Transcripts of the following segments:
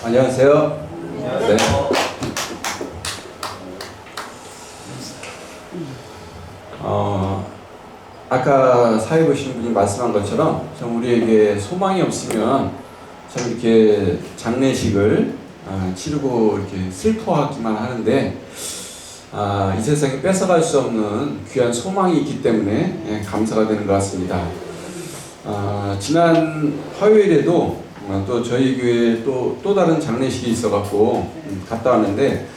안녕하세요. 네. 아까 사회 보신 분이 말씀한 것처럼 참 우리에게 소망이 없으면 참 이렇게 장례식을 치르고 이렇게 슬퍼하기만 하는데 이 세상에 뺏어갈 수 없는 귀한 소망이 있기 때문에 감사가 되는 것 같습니다. 지난 화요일에도 또 저희 교회에 또 다른 장례식이 있어갖고 갔다 왔는데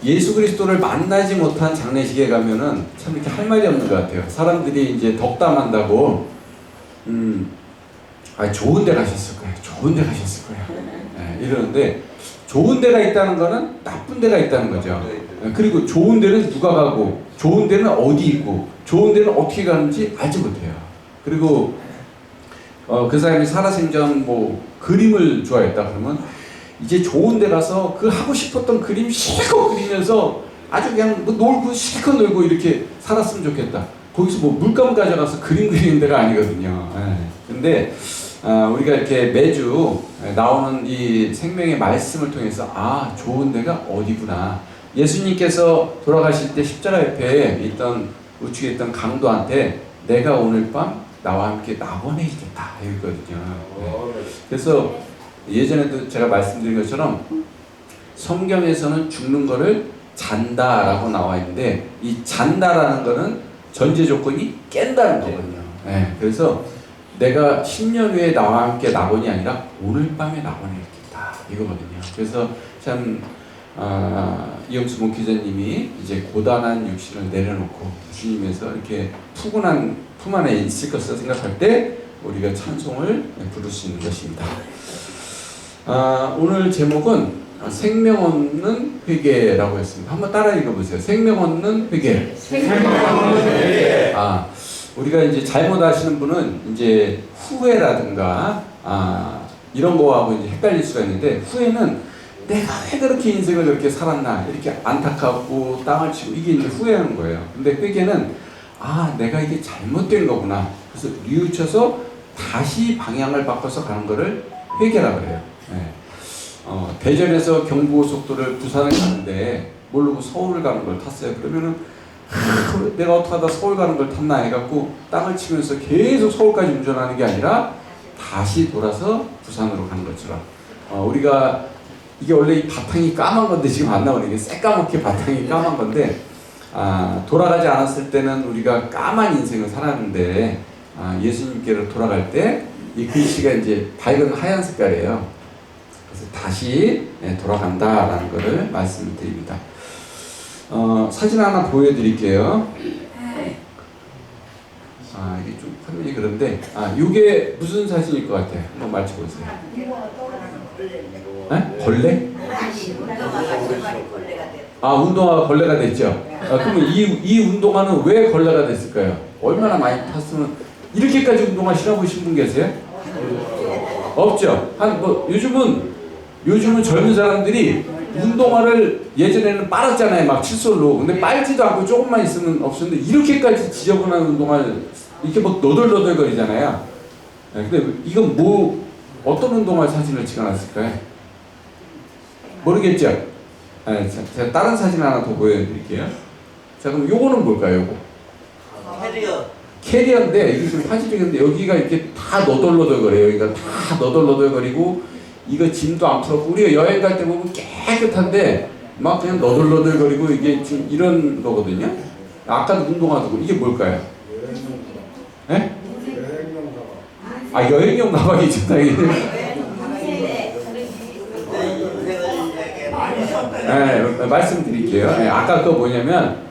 예수 그리스도를 만나지 못한 장례식에 가면은 참 이렇게 할 말이 없는 것 같아요. 사람들이 이제 덕담한다고 좋은 데 가셨을 거예요. 좋은 데 가셨을 거예요. 이러는데 좋은 데가 있다는 거는 나쁜 데가 있다는 거죠. 그리고 좋은 데는 누가 가고 좋은 데는 어디 있고 좋은 데는 어떻게 가는지 알지 못해요. 그리고 그 사람이 살아생전 뭐 그림을 좋아했다 그러면 이제 좋은 데 가서 그 하고 싶었던 그림 실컷 그리면서 아주 그냥 뭐 놀고 실컷 놀고 이렇게 살았으면 좋겠다. 거기서 뭐 물감 가져가서 그림 그리는 데가 아니거든요. 근데 우리가 이렇게 매주 나오는 이 생명의 말씀을 통해서 좋은 데가 어디구나. 예수님께서 돌아가실 때 십자가 옆에 있던 우측에 있던 강도한테 내가 오늘 밤 나와 함께 나보내주겠다 이거거든요. 그래서 예전에도 제가 말씀드린 것처럼 성경에서는 죽는 거를 잔다라고 나와 있는데 이 잔다라는 거는 전제 조건이 깬다는 거거든요. 그래서 내가 10년 후에 나와 함께 나보니 아니라 오늘 밤에 나보내겠다 이거거든요. 그래서 참 이영수 목회자님이 이제 고단한 육신을 내려놓고 주님에서 이렇게 푸근한 품 안에 있을 것을 생각할 때 우리가 찬송을 부를 수 있는 것입니다. 오늘 제목은 생명 얻는 회개라고 했습니다. 한번 따라 읽어보세요. 생명 얻는 회개. 생명 얻는 회개. 우리가 이제 잘못 아시는 분은 이제 후회라든가 이런 거하고 이제 헷갈릴 수가 있는데 후회는 내가 왜 그렇게 인생을 그렇게 살았나 이렇게 안타깝고 땅을 치고 이게 이제 후회하는 거예요. 근데 회개는 내가 이게 잘못된 거구나. 그래서 뉘우쳐서 다시 방향을 바꿔서 가는 거를 회개라고 그래요. 대전에서 경부고속도로를 부산을 가는데 모르고 서울을 가는 걸 탔어요. 그러면은 내가 어떻게 하다 서울 가는 걸 탔나 해갖고 땅을 치면서 계속 서울까지 운전하는 게 아니라 다시 돌아서 부산으로 가는 것처럼 우리가 이게 원래 이 바탕이 까만 건데 지금 안 나오는 게 새까맣게 바탕이 까만 건데 돌아가지 않았을 때는 우리가 까만 인생을 살았는데 예수님께로 돌아갈 때 이 글씨가 이제 밝은 하얀 색깔이에요. 그래서 다시 돌아간다라는 것을 말씀을 드립니다. 사진 하나 보여드릴게요. 이게 좀 화면이 그런데 이게 무슨 사진일 것 같아요? 한번 맞춰보세요. 벌레? 운동화가 벌레가 됐죠. 그러면 이 운동화는 왜 벌레가 됐을까요? 얼마나 많이 탔으면 이렇게까지 운동화 신어보신 분 계세요? 없죠. 요즘은 젊은 사람들이 운동화를 예전에는 빨았잖아요. 막 칫솔로. 근데 빨지도 않고 조금만 있으면 없었는데 이렇게까지 지저분한 운동화를 이렇게 막 너덜너덜거리잖아요. 근데 이건 어떤 운동화 사진을 찍어놨을까요? 모르겠죠? 제가 다른 사진 하나 더 보여드릴게요. 자, 그럼 요거는 뭘까요, 요거? 캐리어인데, 이게 좀 화질이근데 여기가 이렇게 다 너덜너덜거려요. 여기가 다 너덜너덜거리고, 이거 짐도 안 풀었고, 우리가 여행 갈 때 보면 깨끗한데, 막 그냥 너덜너덜거리고, 이게 지금 이런 거거든요? 아까도 운동화도 이게 뭘까요? 여행용 가방이 좋다. 말씀드릴게요. 아까 그거 뭐냐면,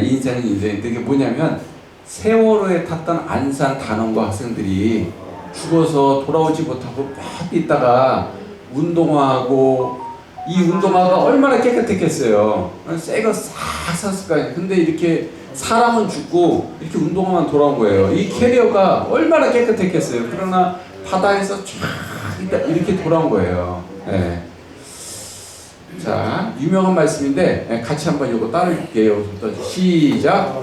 이 인생은 인생인데, 이게 뭐냐면, 세월호에 탔던 안산 단원고 학생들이 죽어서 돌아오지 못하고 몇 있다가 운동화하고 이 운동화가 얼마나 깨끗했겠어요. 새 거 싹 샀을 거 아니에요. 근데 이렇게 사람은 죽고 이렇게 운동화만 돌아온 거예요. 이 캐리어가 얼마나 깨끗했겠어요. 그러나 바다에서 쫙 이렇게 돌아온 거예요. 자, 유명한 말씀인데 같이 한번 이거 따라해볼게요. 시작.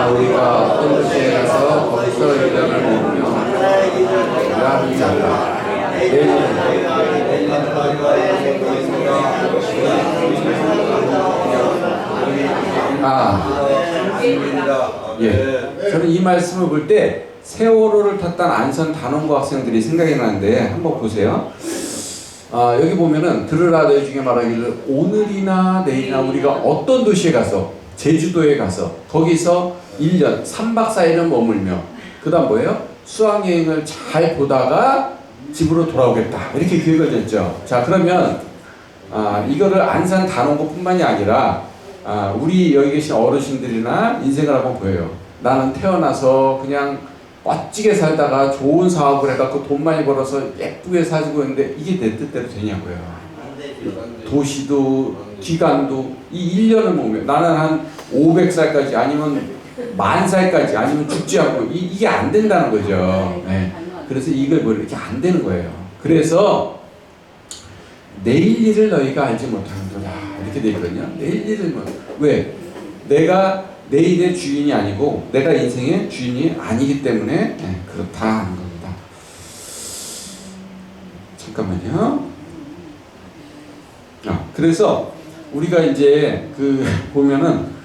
우리가 어떤 곳에 가서 거기서 일을 먹으며 예. 저는 이 말씀을 볼 때 세월호를 탔던 안산 단원고 학생들이 생각이 나는데 한번 보세요. 여기 보면은 들으라 너희 중에 말하기를 오늘이나 내일이나 우리가 어떤 도시에 가서 제주도에 가서 거기서 1년 3박 4일은 머물며 그 다음 뭐예요? 수학여행을 잘 보다가 집으로 돌아오겠다 이렇게 계획을 냈죠. 자 그러면 이거를 안산 단원고 뿐만이 아니라 우리 여기 계신 어르신들이나 인생을 한번 보여요. 나는 태어나서 그냥 멋지게 살다가 좋은 사업을 해갖고 돈 많이 벌어서 예쁘게 살고 있는데 이게 내 뜻대로 되냐고요. 도시도 기간도 이 1년을 보면 나는 한 500살까지 아니면 10,000살까지 아니면 죽지 않고 이게 안 된다는 거죠. 네. 그래서 이걸 뭐 이렇게 안 되는 거예요. 그래서 내일 일을 너희가 알지 못하는도다 이렇게 돼 있거든요. 내일 일을 왜? 내가 내일의 주인이 아니고 내가 인생의 주인이 아니기 때문에 그렇다 하는 겁니다. 잠깐만요. 그래서 우리가 이제 보면은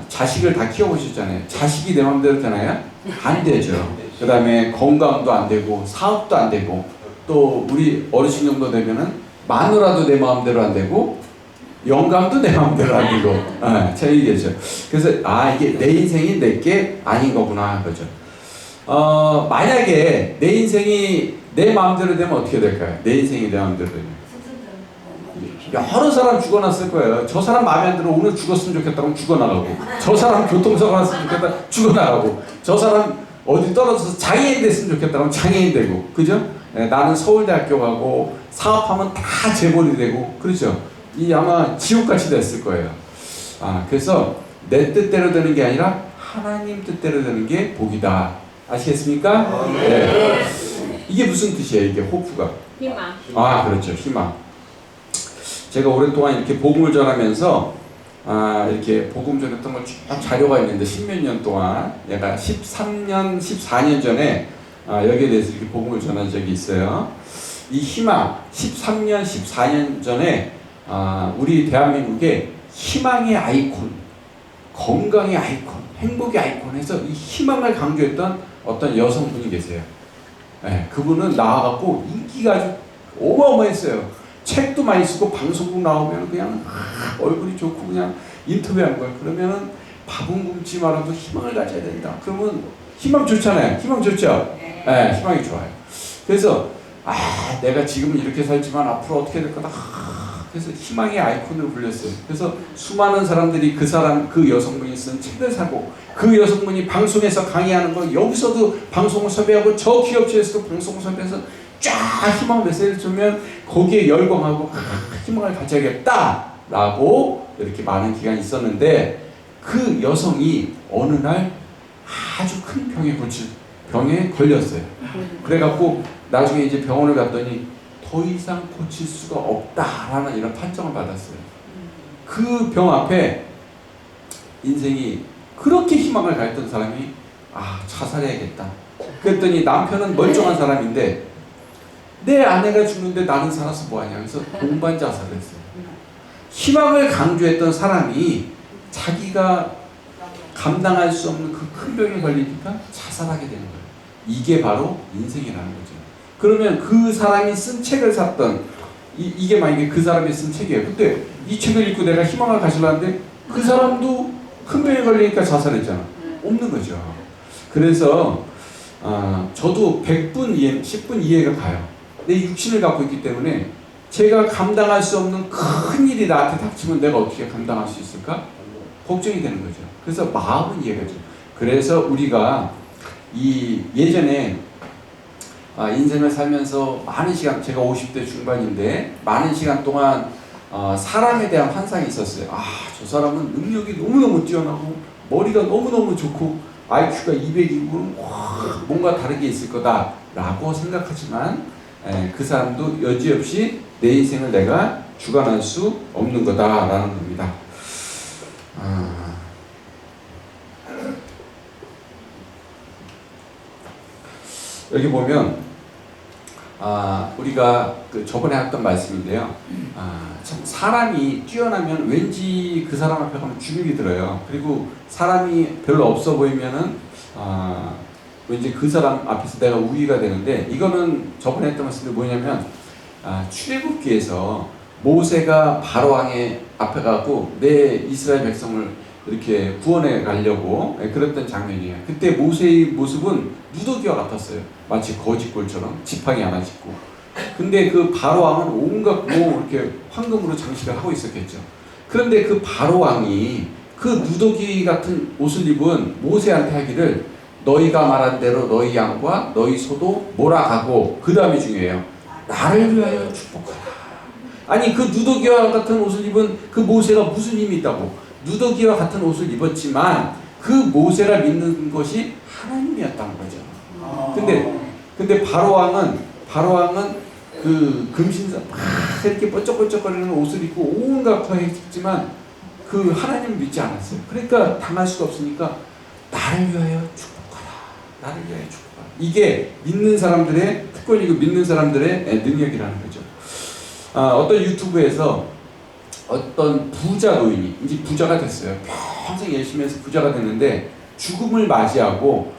자식을 다 키워보셨잖아요. 자식이 내 마음대로 되나요? 안 되죠. 그 다음에 건강도 안 되고 사업도 안 되고 또 우리 어르신 정도 되면은 마누라도 내 마음대로 안 되고 영감도 내 마음대로 안 되고 제 얘기죠. 그래서 이게 내 인생이 내게 아닌 거구나 그죠. 만약에 내 인생이 내 마음대로 되면 어떻게 될까요? 내 인생이 내 마음대로 되면 여러 사람 죽어났을 거예요. 저 사람 마음에 안 들어 오늘 죽었으면 좋겠다 그럼 죽어나가고 저 사람 교통사고 났으면 좋겠다 죽어나가고 저 사람 어디 떨어져서 장애인 됐으면 좋겠다 그럼 장애인 되고 그죠? 나는 서울대학교 가고 사업하면 다 재벌이 되고 그렇죠? 이 아마 지옥같이 됐을 거예요. 그래서 내 뜻대로 되는 게 아니라 하나님 뜻대로 되는 게 복이다. 아시겠습니까? 네. 이게 무슨 뜻이에요? 이게 호프가? 희망. 그렇죠. 희망. 제가 오랫동안 이렇게 복음을 전하면서 이렇게 복음 전했던 걸 쭉 자료가 있는데 10몇 년 동안 얘가 13년, 14년 전에 여기에 대해서 이렇게 복음을 전한 적이 있어요. 이 희망 13년, 14년 전에 우리 대한민국의 희망의 아이콘, 건강의 아이콘, 행복의 아이콘 해서 이 희망을 강조했던 어떤 여성분이 계세요. 그분은 나와갖고 인기가 아주 어마어마했어요. 책도 많이 쓰고 방송국 나오면 그냥 얼굴이 좋고 그냥 인터뷰한 거예요. 그러면은 밥은 굶지 말아도 희망을 가져야 된다. 그러면 희망 좋잖아요. 희망 좋죠? 희망이 좋아요. 그래서 내가 지금은 이렇게 살지만 앞으로 어떻게 될 거다. 그래서 희망의 아이콘을 불렸어요. 그래서 수많은 사람들이 그 여성분이 쓴 책을 사고 그 여성분이 방송에서 강의하는 거 여기서도 방송을 섭외하고 저 기업체에서도 방송을 섭외해서 쫙 희망 메시지를 주면 거기에 열광하고 희망을 가져야겠다 라고 이렇게 많은 기간이 있었는데 그 여성이 어느 날 아주 큰 병에 걸렸어요. 그래갖고 나중에 이제 병원을 갔더니 더 이상 고칠 수가 없다라는 이런 판정을 받았어요. 그 병 앞에 인생이 그렇게 희망을 가했던 사람이 자살해야겠다. 그랬더니 남편은 멀쩡한 사람인데 내 아내가 죽는데 나는 살아서 뭐하냐. 그래서 동반 자살을 했어요. 희망을 강조했던 사람이 자기가 감당할 수 없는 그 큰 병에 걸리니까 자살하게 되는 거예요. 이게 바로 인생이라는 거죠. 그러면 그 사람이 쓴 책을 샀던 이게 만약에 그 사람이 쓴 책이에요. 근데 이 책을 읽고 내가 희망을 가지려는데 그 사람도 큰 병에 걸리니까 자살했잖아. 없는 거죠. 그래서 저도 100분 이해, 10분 이해가 가요. 내 육신을 갖고 있기 때문에 제가 감당할 수 없는 큰 일이 나한테 닥치면 내가 어떻게 감당할 수 있을까? 걱정이 되는 거죠. 그래서 마음은 이해가 돼요. 그래서 우리가 예전에 인생을 살면서 많은 시간, 제가 50대 중반인데 많은 시간 동안 사람에 대한 환상이 있었어요. 저 사람은 능력이 너무너무 뛰어나고 머리가 너무너무 좋고 IQ가 200이고 뭔가 다르게 있을 거다 라고 생각하지만 그 사람도 여지없이 내 인생을 내가 주관할 수 없는 거다라는 겁니다. 여기 보면 우리가 그 저번에 했던 말씀인데요. 참 사람이 뛰어나면 왠지 그 사람 앞에 가면 주눅이 들어요. 그리고 사람이 별로 없어 보이면은 왠지 그 사람 앞에서 내가 우위가 되는데, 이거는 저번에 했던 말씀이 뭐냐면 출애굽기에서 모세가 바로 왕의 앞에 가고 내 이스라엘 백성을 이렇게 구원해 가려고 그랬던 장면이에요. 그때 모세의 모습은 누더기와 같았어요. 마치 거짓골처럼 지팡이 하나 짚고. 근데 그 바로 왕은 온갖 이렇게 황금으로 장식을 하고 있었겠죠. 그런데 그 바로 왕이 그 누더기 같은 옷을 입은 모세한테 하기를, 너희가 말한 대로 너희 양과 너희 소도 몰아가고, 그 다음이 중요해요. 나를 위하여 축복하라. 아니, 그 누더기와 같은 옷을 입은 그 모세가 무슨 힘이 있다고? 누더기와 같은 옷을 입었지만 그 모세가 믿는 것이 하나님이었다는 거죠. 근데 바로 왕은 그 금신사 막 이렇게 번쩍번쩍거리는 옷을 입고 온갖 거 했지만 그 하나님을 믿지 않았어요. 그러니까 당할 수가 없으니까 나를 위하여 축복하라. 나를 위하여 축복하라. 이게 믿는 사람들의 특권이고 믿는 사람들의 능력이라는 거죠. 어떤 유튜브에서 어떤 부자 노인이 이제 부자가 됐어요. 평생 열심히 해서 부자가 됐는데 죽음을 맞이하고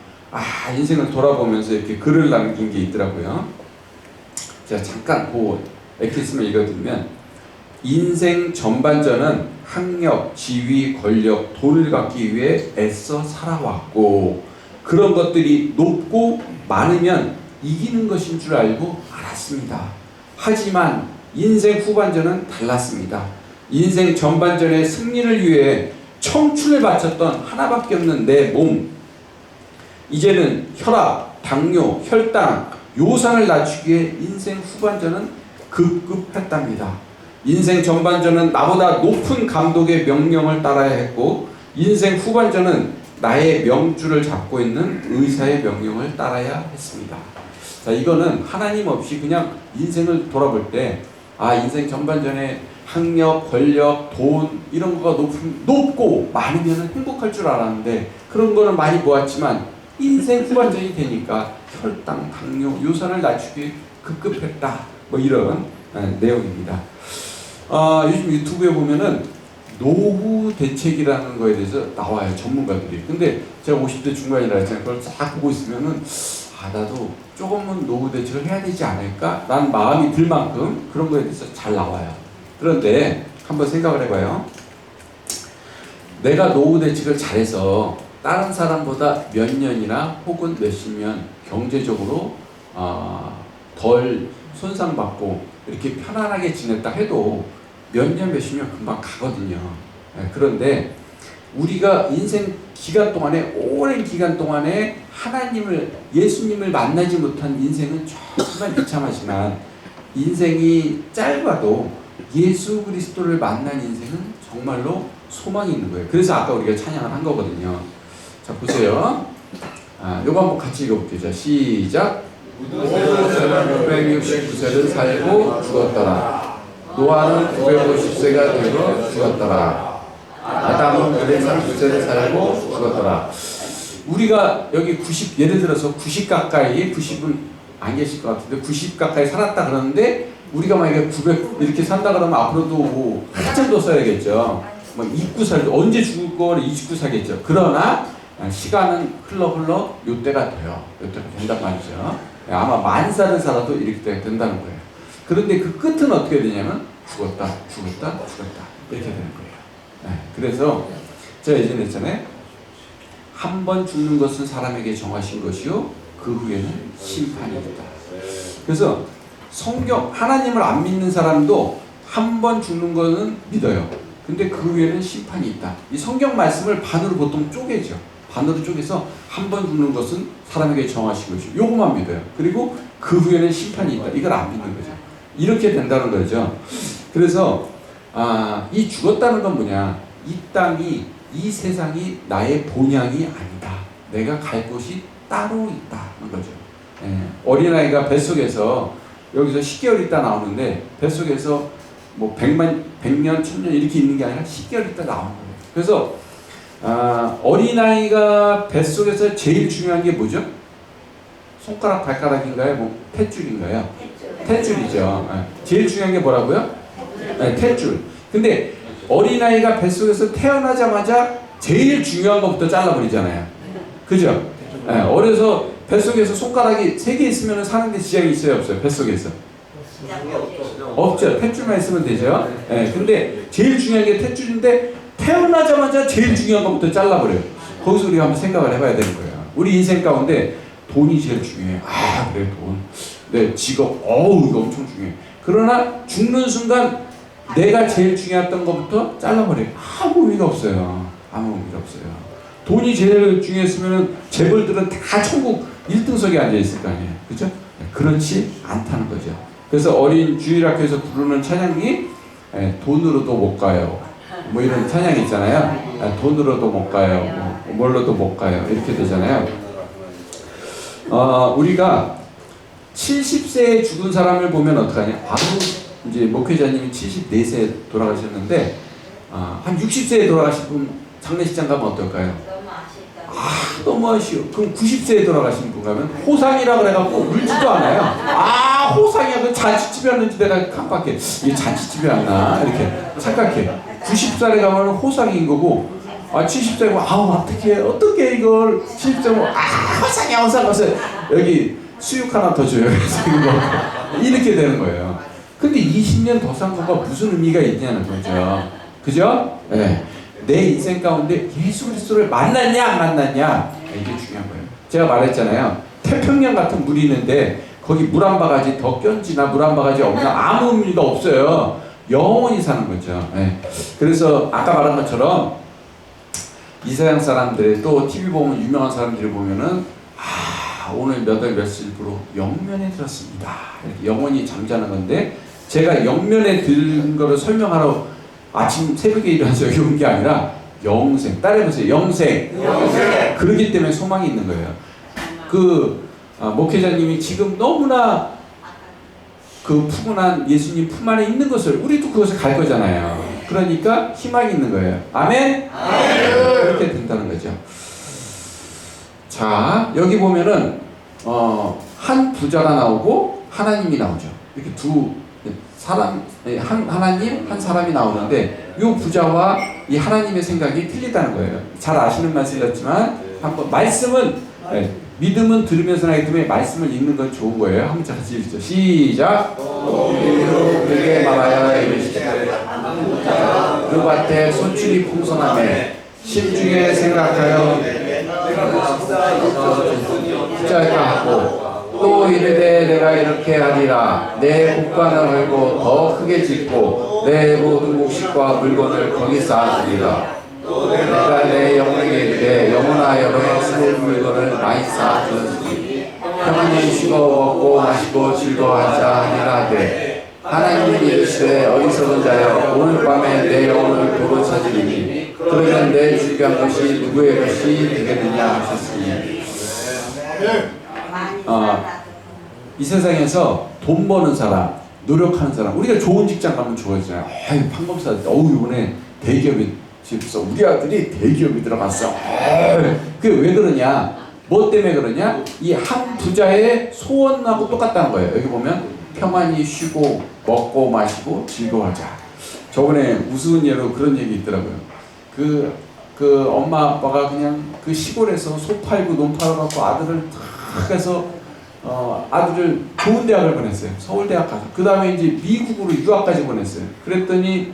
인생을 돌아보면서 이렇게 글을 남긴 게 있더라고요. 제가 잠깐 그 엑기스만 읽어드리면, 인생 전반전은 학력, 지위, 권력, 돈을 갖기 위해 애써 살아왔고, 그런 것들이 높고 많으면 이기는 것인 줄 알고 알았습니다. 하지만 인생 후반전은 달랐습니다. 인생 전반전의 승리를 위해 청춘을 바쳤던 하나밖에 없는 내 몸, 이제는 혈압, 당뇨, 혈당, 요산을 낮추기 위해 인생 후반전은 급급했답니다. 인생 전반전은 나보다 높은 감독의 명령을 따라야 했고, 인생 후반전은 나의 명주를 잡고 있는 의사의 명령을 따라야 했습니다. 자, 이거는 하나님 없이 그냥 인생을 돌아볼 때, 인생 전반전에 학력, 권력, 돈 이런 거가 높고 많으면 행복할 줄 알았는데, 그런 거는 많이 모았지만 인생 후반전이 되니까 혈당, 당뇨, 요산을 낮추기 급급했다. 뭐 이런 내용입니다. 요즘 유튜브에 보면은 노후 대책이라는 거에 대해서 나와요, 전문가들이. 근데 제가 50대 중반이라 했잖아요. 그걸 싹 보고 있으면은 나도 조금은 노후 대책을 해야 되지 않을까? 라는 마음이 들 만큼 그런 거에 대해서 잘 나와요. 그런데 한번 생각을 해봐요. 내가 노후 대책을 잘해서 다른 사람보다 몇 년이나 혹은 몇십 년 경제적으로 덜 손상받고 이렇게 편안하게 지냈다 해도 몇 년 몇십 년 금방 가거든요. 그런데 우리가 인생 기간 동안에, 오랜 기간 동안에 하나님을, 예수님을 만나지 못한 인생은 정말 비참하지만, 인생이 짧아도 예수 그리스도를 만난 인생은 정말로 소망이 있는 거예요. 그래서 아까 우리가 찬양을 한 거거든요. 자, 보세요. 요거 한번 같이 읽어볼게요. 자, 시작. 969세를 살고 죽었더라. 노아는 950세가 되고 죽었더라. 아담은 939세를 살고 죽었더라. 우리가 여기 90, 예를 들어서 90 가까이, 90은 안 계실 것 같은데 90 가까이 살았다 그러는데, 우리가 만약에 900 이렇게 산다 그러면 앞으로도 뭐 한참 더 써야겠죠. 뭐 잊고 살고, 언제 죽을 거를 잊고 살겠죠. 그러나 시간은 흘러 요때가 돼요. 요때가 된단 말이죠. 아마 10,000살을 살아도 이렇게 된다는 거예요. 그런데 그 끝은 어떻게 되냐면 죽었다 이렇게 되는 거예요. 그래서 제가 예전에 했잖아요. 한 번 죽는 것은 사람에게 정하신 것이요, 그 후에는 심판이 있다. 그래서 성경, 하나님을 안 믿는 사람도 한 번 죽는 거는 믿어요. 근데 그 후에는 심판이 있다. 이 성경 말씀을 반으로 보통 쪼개죠. 반으로 쪼개서 한 번 죽는 것은 사람에게 정하신 것이요, 요것만 믿어요. 그리고 그 후에는 심판이 있다. 이걸 안 믿는 거죠. 이렇게 된다는 거죠. 그래서 이 죽었다는 건 뭐냐? 이 땅이, 이 세상이 나의 본향이 아니다. 내가 갈 곳이 따로 있다는 거죠. 어린아이가 뱃속에서, 여기서 10개월 있다 나오는데 뱃속에서 뭐 100년, 1000년 이렇게 있는 게 아니라 10개월 있다 나오는 거예요. 그래서 어린아이가 뱃속에서 제일 중요한 게 뭐죠? 손가락 발가락인가요? 뭐 탯줄인가요? 탯줄이죠. 제일 중요한 게 뭐라고요? 네, 탯줄. 근데 어린아이가 뱃속에서 태어나자마자 제일 중요한 것부터 잘라버리잖아요. 그죠? 네, 어려서 뱃속에서 손가락이 3개 있으면 사는데 지장이 있어요, 없어요? 뱃속에서? 없죠. 탯줄만 있으면 되죠. 네, 근데 제일 중요한 게 탯줄인데 태어나자마자 제일 중요한 것부터 잘라버려요. 거기서 우리가 한번 생각을 해봐야 되는 거예요. 우리 인생 가운데 돈이 제일 중요해요. 아, 그래, 돈. 네, 직업. 어우, 이거 엄청 중요해. 그러나 죽는 순간 내가 제일 중요했던 것부터 잘라버려요. 아무 의미가 없어요. 아무 의미가 없어요. 돈이 제일 중요했으면 재벌들은 다 천국 1등석에 앉아있을 거 아니에요. 그죠? 네, 그렇지 않다는 거죠. 그래서 어린 주일학교에서 부르는 찬양이 돈으로도 못 가요. 뭐 이런 찬양이 있잖아요. 돈으로도 못 가요. 뭐 뭘로도 못 가요. 이렇게 되잖아요. 우리가 70세에 죽은 사람을 보면 어떡하냐? 바로 이제 목회자님이 74세에 돌아가셨는데 한 60세에 돌아가신 분 장례식장 가면 어떨까요? 너무 아쉬워. 그럼 90세에 돌아가신 분 가면 호상이라 그래갖고 울지도 않아요. 호상이야. 그 잔치집이었는지 내가 깜빡해. 이게 잔치집이었나? 이렇게 착각해. 90살에 가면 호상인 거고 70세고 어떻게 이걸 70세고 호상이야 호상. 여기 수육 하나 더 줘요. 이렇게 되는 거예요. 근데 20년 더 산 거가 무슨 의미가 있냐는 거죠. 그죠? 네. 내 인생 가운데 예수 그리스도를 만났냐 안 만났냐 이게 중요한 거예요. 제가 말했잖아요. 태평양 같은 물이 있는데 거기 물 한 바가지 더 껴지나 물 한 바가지 없나 아무 의미가 없어요. 영원히 사는 거죠. 네. 그래서 아까 말한 것처럼 이 세상 사람들의 또 TV 보면 유명한 사람들을 보면은 오늘 몇 월 며칠부로 영면에 들었습니다. 이렇게 영원히 잠자는 건데 제가 영면에 든 거를 설명하러 아침 새벽에 일어나서 여기 온 게 아니라 영생. 따라해보세요. 영생. 그러기 때문에 소망이 있는 거예요. 목회자님이 지금 너무나 그 푸근한 예수님 품 안에 있는 것을 우리도 그것을 갈 거잖아요. 그러니까 희망이 있는 거예요. 아멘? 그렇게 된다는 거죠. 자, 여기 보면은 한 부자가 나오고 하나님이 나오죠. 이렇게 두 사람, 하나님, 한 사람이 나오는데 이 부자와 이 하나님의 생각이 틀리다는 거예요. 잘 아시는 말씀이었지만 한번 말씀은 믿음은 들으면서 나기 때문에 말씀을 읽는 건 좋은 거예요. 한번 같이 읽죠. 시작. 그에게 말하여 이르시되 그 밭에 소출이 풍성하매 심중에 생각하여 투자할까 하고 또 이르되 내가 이렇게 하리라. 내 곳간을 헐고 더 크게 짓고 내 모든 곡식과 물건을 거기 쌓아두리라. 내가 내 영혼에게 이르되 영혼아 여러분의 새로운 물건을 많이 쌓아두었으니 평안히 쉬고 먹고 마시고 즐거워하자 하니라 하되 하나님이 이르시되 어리석은 자여 오늘 밤에 내 영혼을 도로 찾으리니 그러면 내 준비한 것이 누구의 것이 되겠느냐 하셨으니 이 세상에서 돈 버는 사람, 노력하는 사람, 우리가 좋은 직장 가면 좋아지잖아요. 판검사, 이번에 대기업이 집에서 우리 아들이 대기업이 들어갔어. 그게 왜 그러냐? 뭐 때문에 그러냐? 이 한 부자의 소원하고 똑같다는 거예요. 여기 보면 평안히 쉬고 먹고 마시고 즐거워하자. 저번에 우스운 예로 그런 얘기 있더라고요. 그 엄마 아빠가 그냥 그 시골에서 소 팔고 논 팔아갖고 아들을 탁 해서 아들을 좋은 대학을 보냈어요. 서울대학 가서. 그 다음에 이제 미국으로 유학까지 보냈어요. 그랬더니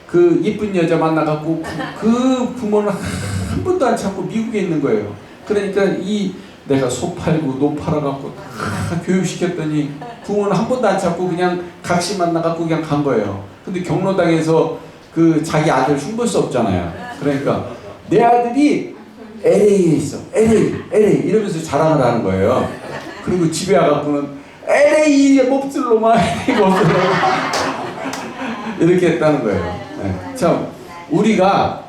그 이쁜 여자 만나갖고 그 부모는 한 번도 안 찾고 미국에 있는 거예요. 그러니까 내가 소 팔고 논 팔아갖고 다 교육시켰더니 부모는 한 번도 안 찾고 그냥 각시 만나갖고 그냥 간 거예요. 근데 경로당에서 그 자기 아들 흉볼 수 없잖아요. 그러니까 내 아들이 LA에 있어. LA 이러면서 자랑을 하는 거예요. 그리고 집에 와갖고는 LA에 몹쓸 놈아 이렇게 했다는 거예요. 네. 참 우리가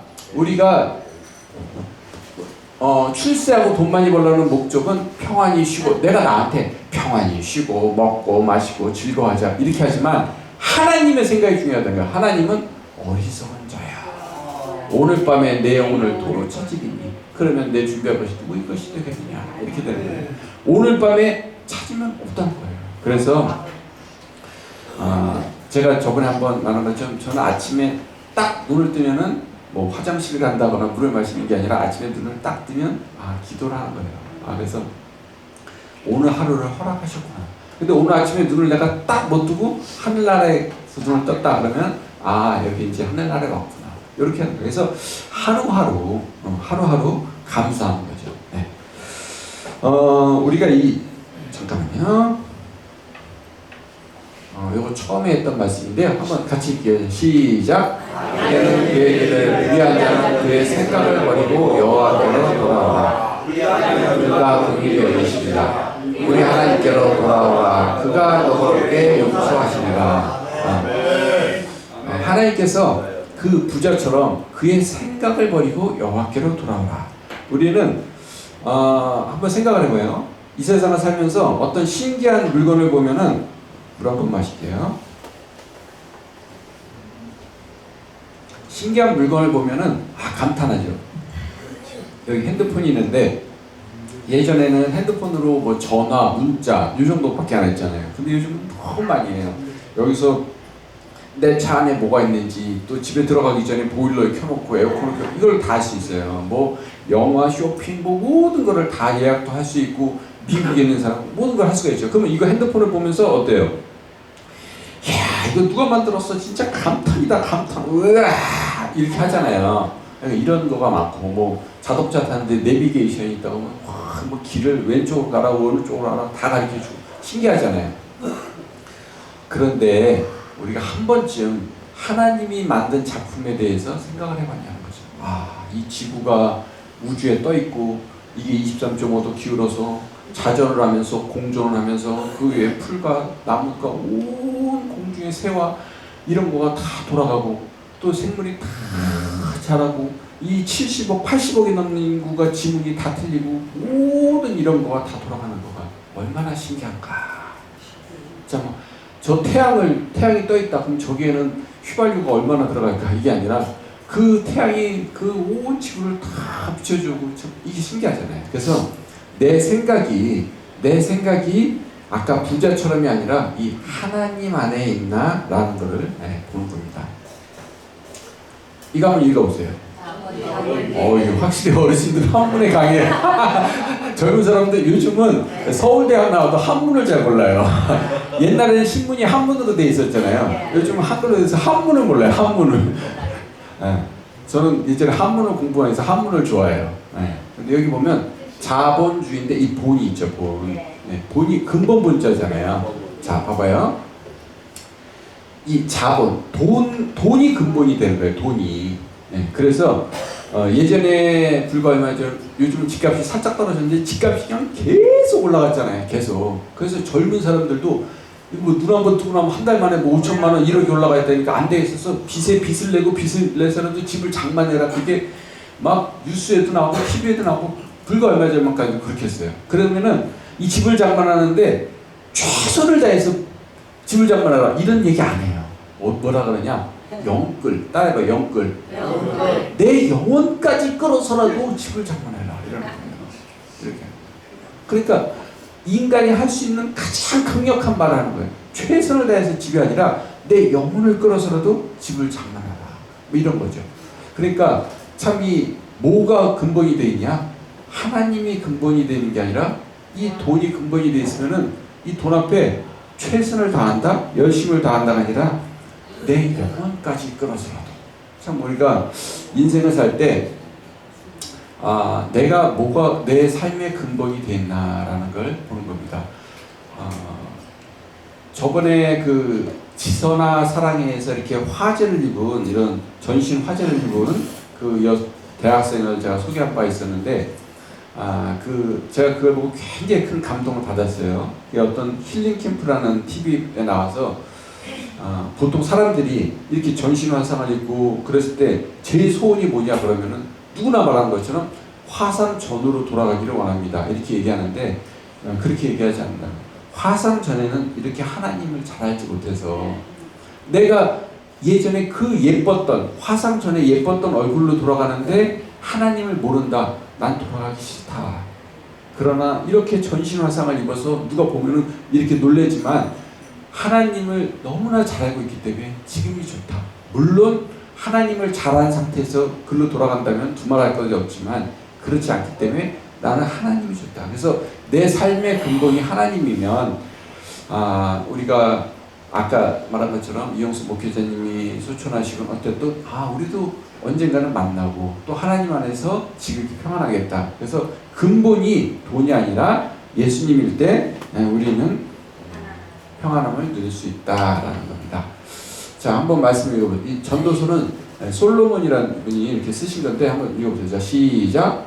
출세하고 돈 많이 벌려는 목적은 평안히 쉬고 내가 나한테 평안히 쉬고 먹고 마시고 즐거워하자 이렇게 하지만 하나님의 생각이 중요하다는 거야. 하나님은 어리석은 자야. 오늘 밤에 내 영혼을 도로 찾으리니 그러면 내 준비할 것이 누구의 것이 되겠느냐 이렇게 되는 거예요. 오늘 밤에 찾으면 없다는 거예요. 그래서 제가 저번에 한번 말한 것처럼 저는 아침에 딱 눈을 뜨면은 뭐 화장실 간다거나 물을 마시는 게 아니라 아침에 눈을 딱 뜨면 기도를 하는 거예요. 그래서 오늘 하루를 허락하셨구나. 근데 오늘 아침에 눈을 내가 딱 못 뜨고 하늘나라에서 눈을 떴다 그러면 여기 이제 하늘나라가 왔구나. 이렇게 하는 거예요. 그래서 하루하루 감사하는 거죠. 네. 우리가 잠깐만요. 이거 처음에 했던 말씀인데요. 한번 같이 읽게요. 시작. 그는 그의 일을 위한 자는 그의 생각을 버리고 여호와께로 돌아오라. 그가 긍휼히 여기시리라. 우리 하나님께로 돌아오라. 그가 너희에게 용서하시리라. 하나님께서 그 부자처럼 그의 생각을 버리고 여호와께로 돌아오라. 우리는 한번 생각을 해봐요. 이 세상을 살면서 어떤 신기한 물건을 보면은 물 한 번 마실게요. 신기한 물건을 보면은 감탄하죠. 여기 핸드폰이 있는데 예전에는 핸드폰으로 뭐 전화, 문자 이 정도밖에 안 했잖아요. 근데 요즘은 너무 많이 해요. 여기서 내 차 안에 뭐가 있는지, 또 집에 들어가기 전에 보일러에 켜놓고 에어컨을 켜고 이걸 다 할 수 있어요. 뭐 영화, 쇼핑, 뭐 모든 거를 다 예약도 할 수 있고, 미국에 있는 사람 모든 걸 할 수가 있죠. 그러면 이거 핸드폰을 보면서 어때요? 이야, 이거 누가 만들었어? 진짜 감탄이다, 감탄. 으아! 이렇게 하잖아요. 이런 거가 많고, 뭐 자동차 타는데 내비게이션이 있다고 뭐 길을 왼쪽으로 가라, 오른쪽으로 가라 다 가르쳐주고 신기하잖아요. 그런데 우리가 한 번쯤 하나님이 만든 작품에 대해서 생각을 해봤냐는 거죠. 이 지구가 우주에 떠 있고 이게 23.5도 기울어서 자전을 하면서 공전을 하면서 그 위에 풀과 나무가 온 공중의 새와 이런 거가 다 돌아가고 또 생물이 다 자라고 이 70억, 80억이 넘는 인구가 지문이 다 틀리고 모든 이런 거가 다 돌아가는 거가 얼마나 신기한가. 자, 저 태양이 떠 있다. 그럼 저기에는 휘발유가 얼마나 들어갈까? 이게 아니라 그 태양이 그 온 지구를 다 비춰주고 이게 신기하잖아요. 그래서 내 생각이 아까 부자처럼이 아니라 이 하나님 안에 있나라는 것을 보는 겁니다. 이거 한번 읽어보세요. 이거 확실히 어르신들 한문에 강해. 젊은 사람들 요즘은 서울대학 나와도 한문을 잘 몰라요. 옛날에는 신문이 한문으로 돼 있었잖아요. 요즘은 한글로 돼서 한문을 몰라요. 한문을. 저는 예전에 한문을 공부하면서 한문을 좋아해요. 근데 여기 보면 자본주의인데 이 본이 있죠. 본이 근본 본자잖아요. 자, 봐봐요. 이 자본, 돈이 근본이 되는 거예요. 돈이. 그래서 예전에 불과 얼마 전 요즘 집값이 살짝 떨어졌는데 집값이 그냥 계속 올라갔잖아요. 계속. 그래서 젊은 사람들도 뭐 눈 한 번 뜨고 나면 한 달 만에 뭐 5천만 원 1억이 올라가 있다니까 안 되겠어서 빚을 내고 빚을 내서라도 집을 장만해라. 그게 막 뉴스에도 나오고 TV에도 나오고 불과 얼마 전만까지 그렇게 했어요. 그러면은 이 집을 장만하는데 최선을 다해서 집을 장만하라 이런 얘기 안 해요. 뭐라 그러냐? 영끌. 따라해봐. 영끌. 내 영혼까지 끌어서라도 집을 장만해라. 이러는 거예요. 이렇게. 그러니까 인간이 할 수 있는 가장 강력한 말을 하는 거예요. 최선을 다해서 집이 아니라 내 영혼을 끌어서라도 집을 장만하라. 뭐 이런 거죠. 그러니까 참 이 뭐가 근본이 되어 있냐? 하나님이 근본이 되는 게 아니라 이 돈이 근본이 되어 있으면은 이 돈 앞에 최선을 다한다, 열심을 다한다가 아니라 내 영혼까지 끌어서라도. 참 우리가 인생을 살 때 내가 뭐가 내 삶의 근본이 됐나라는 걸 보는 겁니다. 저번에 그 지선아 사랑해에서 이렇게 화제를 입은 이런 전신 화제를 입은 그 대학생을 제가 소개한 바 있었는데 제가 그걸 보고 굉장히 큰 감동을 받았어요. 어떤 힐링 캠프라는 TV에 나와서 보통 사람들이 이렇게 전신 화상을 입고 그랬을 때 제일 소원이 뭐냐 그러면은 누구나 말하는 것처럼 화상 전으로 돌아가기를 원합니다. 이렇게 얘기하는데 그렇게 얘기하지 않는다. 화상 전에는 이렇게 하나님을 잘 알지 못해서 내가 예전에 그 예뻤던 화상 전에 예뻤던 얼굴로 돌아가는데 하나님을 모른다. 난 돌아가기 싫다. 그러나 이렇게 전신화상을 입어서 누가 보면은 이렇게 놀래지만 하나님을 너무나 잘 알고 있기 때문에 지금이 좋다. 물론 하나님을 잘 안 상태에서 글로 돌아간다면 두말할 것이 없지만 그렇지 않기 때문에 나는 하나님이 좋다. 그래서 내 삶의 근본이 하나님이면 우리가 아까 말한 것처럼 이영수 목회자님이 소천하시곤 어쨌든 우리도 언젠가는 만나고 또 하나님 안에서 지극히 평안하겠다. 그래서 근본이 돈이 아니라 예수님일 때 우리는 평안함을 누릴 수 있다라는 겁니다. 자, 한번 말씀 읽어보세요. 이 전도서는 솔로몬이라는 분이 이렇게 쓰신 건데 한번 읽어보세요. 자, 시작.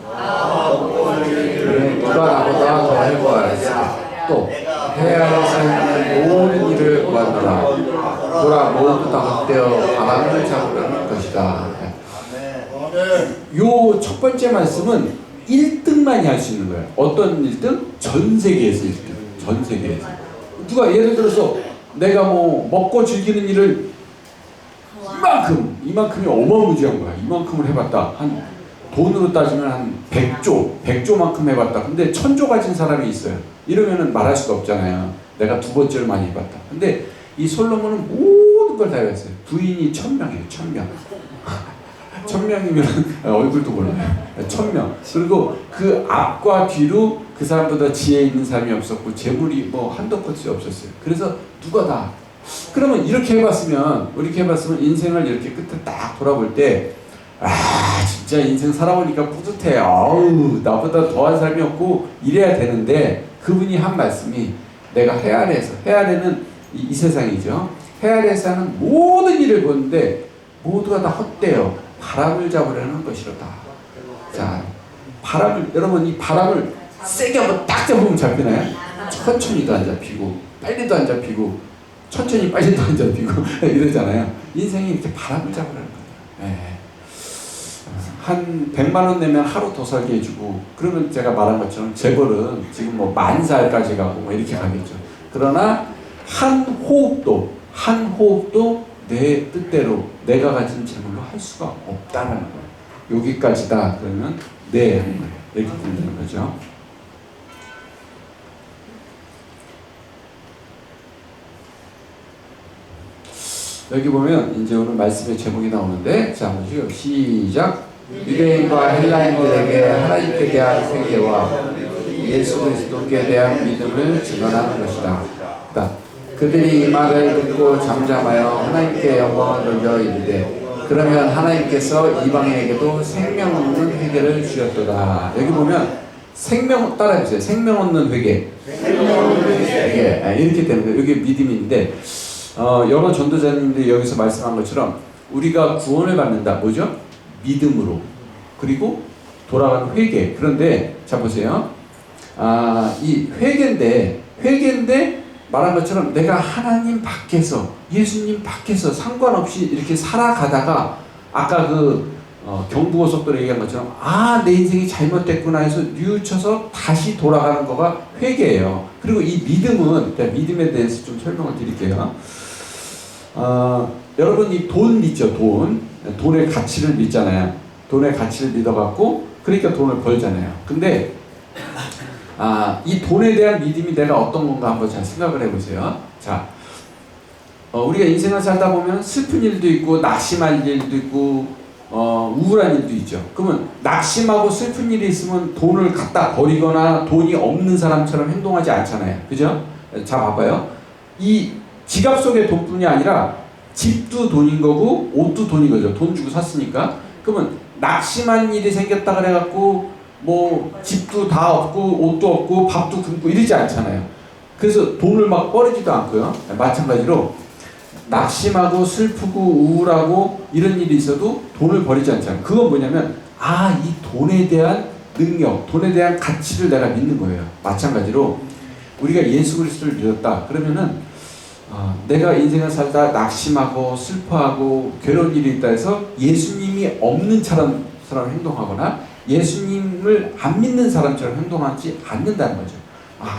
누가 나보다 더 해보아야겠어. 또 해야 할 삶의 모든 일을 구하노라. 보라, 모두 다 헛되어 바람을 잡으려는 것이다. 요 첫 번째 말씀은 1등만이 할 수 있는 거예요. 어떤 1등? 전 세계에서 1등. 전 세계에서. 누가 예를 들어서 내가 뭐 먹고 즐기는 일을 이만큼이 어마무지한 거야. 이만큼을 해봤다. 한 돈으로 따지면 한 100조만큼 해봤다. 근데 1000조 가진 사람이 있어요. 이러면은 말할 수가 없잖아요. 내가 두 번째를 많이 해봤다. 근데 이 솔로몬은 모든 걸 다 해봤어요. 부인이 1000명이에요. 1000명. 1000명이면 얼굴도 몰라요. 1000명. 그리고 그 앞과 뒤로 그 사람보다 지혜 있는 사람이 없었고 재물이 뭐 한도 끝이 없었어요. 그래서 누가 다 그러면 이렇게 해봤으면 인생을 이렇게 끝에 딱 돌아볼 때 진짜 인생 살아보니까 뿌듯해. 나보다 더한 사람이 없고 이래야 되는데 그분이 한 말씀이 내가 해 아래는 이 세상이죠. 해 아래에서 하는 모든 일을 보는데 모두가 다 헛되어 바람을 잡으려는 것이로다. 자, 여러분 이 바람을 세게 한번 딱 잡으면 잡히나요? 천천히도 안 잡히고 빨리도 안 잡히고 천천히 빨리도 안 잡히고 이러잖아요. 인생이 이렇게 바람을 잡으려는 거예요. 한 100만 원 내면 하루 더 살게 해주고 그러면 제가 말한 것처럼 재벌은 지금 뭐 10,000살까지 가고 뭐 이렇게 가겠죠. 그러나 한 호흡도 내 뜻대로 내가 가진 재물로 할 수가 없다는 거예요. 여기까지다 그러면 네 하는 거예요. 이렇게 되는 거죠. 여기 보면 이제 오늘 말씀의 제목이 나오는데 자, 한번 시작. 유대인과 헬라인들에게 하나님께 대한 회개와 예수 그리스도께 대한 믿음을 증언하는 것이다. 그들이 이 말을 듣고 잠잠하여 하나님께 영광을 돌려 이르되 그러면 하나님께서 이방인에게도 생명 얻는 회개를 주셨도다. 여기 보면 생명 따라해주세요. 생명 얻는 회개. 이렇게 되는 거예요. 여기 믿음인데 여러 전도자님들이 여기서 말씀한 것처럼 우리가 구원을 받는다. 뭐죠? 믿음으로. 그리고 돌아가는 회개. 그런데 자 보세요. 이 회개인데 말한 것처럼 내가 하나님 밖에서 예수님 밖에서 상관없이 이렇게 살아가다가 아까 경부고속도로 얘기한 것처럼 내 인생이 잘못됐구나 해서 뉘우쳐서 다시 돌아가는 거가 회개예요. 그리고 이 믿음은 믿음에 대해서 좀 설명을 드릴게요. 여러분 이 돈 믿죠? 돈의 가치를 믿잖아요. 돈의 가치를 믿어갖고 그러니까 돈을 벌잖아요. 근데 이 돈에 대한 믿음이 내가 어떤 건가 한번 잘 생각을 해보세요. 자, 우리가 인생을 살다 보면 슬픈 일도 있고 낙심할 일도 있고 우울한 일도 있죠. 그러면 낙심하고 슬픈 일이 있으면 돈을 갖다 버리거나 돈이 없는 사람처럼 행동하지 않잖아요. 그죠? 자, 봐봐요. 이 지갑 속에 돈뿐이 아니라 집도 돈인 거고 옷도 돈인 거죠. 돈 주고 샀으니까. 그러면 낙심한 일이 생겼다 그래갖고 뭐 집도 다 없고 옷도 없고 밥도 굶고 이러지 않잖아요. 그래서 돈을 막 버리지도 않고요. 마찬가지로 낙심하고 슬프고 우울하고 이런 일이 있어도 돈을 버리지 않잖아요. 그건 뭐냐면 이 돈에 대한 능력, 돈에 대한 가치를 내가 믿는 거예요. 마찬가지로 우리가 예수 그리스도를 믿었다 그러면은 내가 인생을 살다 낙심하고 슬퍼하고 괴로운 일이 있다 해서 예수님이 없는 사람 행동하거나 예수님을 안 믿는 사람처럼 행동하지 않는다는 거죠.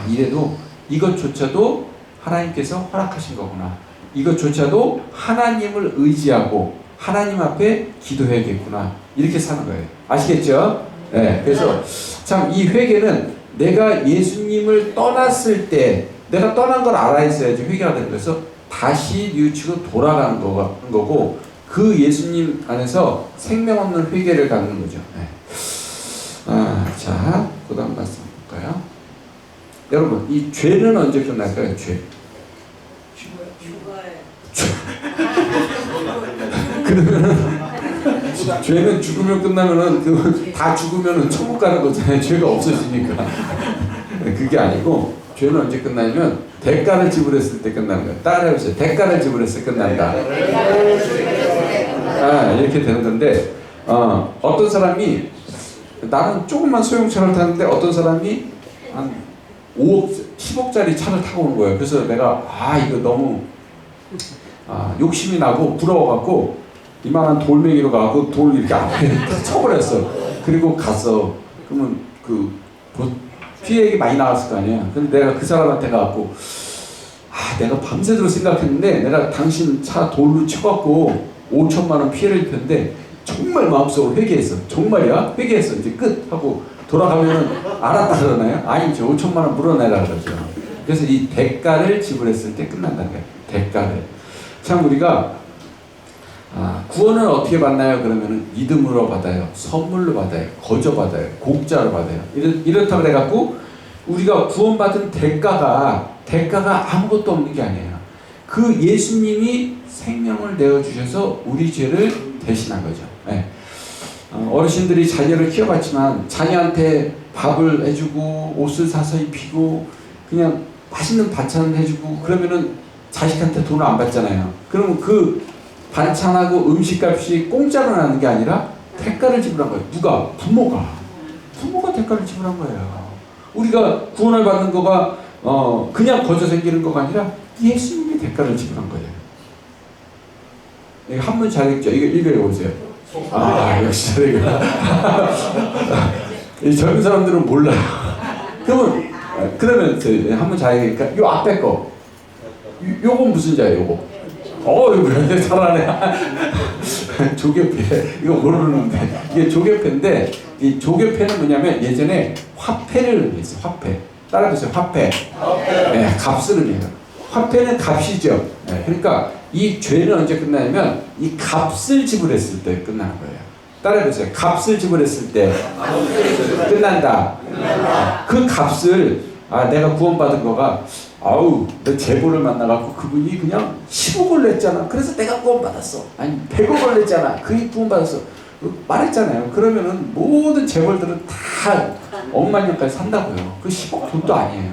이래도 이것조차도 하나님께서 허락하신 거구나. 이것조차도 하나님을 의지하고 하나님 앞에 기도해야겠구나. 이렇게 사는 거예요. 아시겠죠? 네. 그래서 참 이 회개는 내가 예수님을 떠났을 때 내가 떠난 걸 알아야 있어야지 회개가 되는 거여서 다시 뉘우치고 돌아가는 거고 그 예수님 안에서 생명 없는 회개를 갖는 거죠. 네. 자, 그 다음 말씀 볼까요? 여러분, 이 죄는 언제 끝날까요? 죄. 그러면은 죄는 죽으면 끝나면은 다 죽으면은 천국 가는 거잖아요. 죄가 없어지니까. 그게 아니고 죄는 언제 끝나냐면 대가를 지불했을 때 끝나는 거예요. 따라해보세요. 대가를 지불했을 때 끝난다. 이렇게 되는 건데 어떤 사람이 나는 조금만 소형차를 타는데 어떤 사람이 한 5억, 10억짜리 차를 타고 오는 거예요. 그래서 내가 이거 너무 욕심이 나고 부러워갖고 이만한 돌멩이로 가고 돌 이렇게 앞에 쳐버렸어. 그리고 갔어. 그러면 피해액이 많이 나왔을 거 아니야. 근데 내가 그 사람한테 가갖고 내가 밤새도록 생각했는데 내가 당신 차 돌로 쳐갖고 5천만 원 피해를 입혔는데 정말 마음속으로 회개했어. 정말이야? 회개했어. 이제 끝 하고 돌아가면은 알았다 그러나요? 아니죠. 5천만 원 물어내라 그러죠. 그래서 이 대가를 지불했을 때 끝난다는 거예요. 대가를. 참 우리가 구원은 어떻게 받나요? 그러면은 믿음으로 받아요. 선물로 받아요. 거저 받아요. 공짜로 받아요. 이렇다 그래갖고 우리가 구원받은 대가가 아무것도 없는 게 아니에요. 그 예수님이 생명을 내어주셔서 우리 죄를 대신한 거죠. 네. 어르신들이 자녀를 키워봤지만 자녀한테 밥을 해주고 옷을 사서 입히고 그냥 맛있는 반찬을 해주고 그러면은 자식한테 돈을 안 받잖아요. 그러면 그 반찬하고 음식값이 공짜로 나는 게 아니라 대가를 지불한 거예요. 누가? 부모가 대가를 지불한 거예요. 우리가 구원을 받는 거가 그냥 거저 생기는 거가 아니라 예수님이 대가를 지불한 거예요. 이거 한문 잘 읽죠? 이거 읽어보세요. 역시 잘 읽어. 이 젊은 사람들은 몰라요. 그러면 한문 잘 읽으니까 요 앞에 거 요건 무슨 자예요? 요거 이거 왜 잘하네. 조개패. 이거 모르는데. 이게 조개패인데, 이 조개패는 뭐냐면 예전에 화폐를 의미했어요. 화폐. 따라해보세요. 화폐. 네, 값을 의미해요. 화폐는 값이죠. 네, 그러니까 이 죄는 언제 끝나냐면 이 값을 지불했을 때 끝나는 거예요. 따라해보세요. 값을 지불했을 때 끝난다. 그 값을 내가 구원받은 거가 내 제보를 만나갖고 그분이 그냥 10억을 냈잖아. 그래서 내가 구원받았어. 아니 100억을 냈잖아. 그게 구원받았어. 말했잖아요. 그러면은 모든 재벌들은 다 억만년까지 산다고요. 그 10억 돈도 아니에요.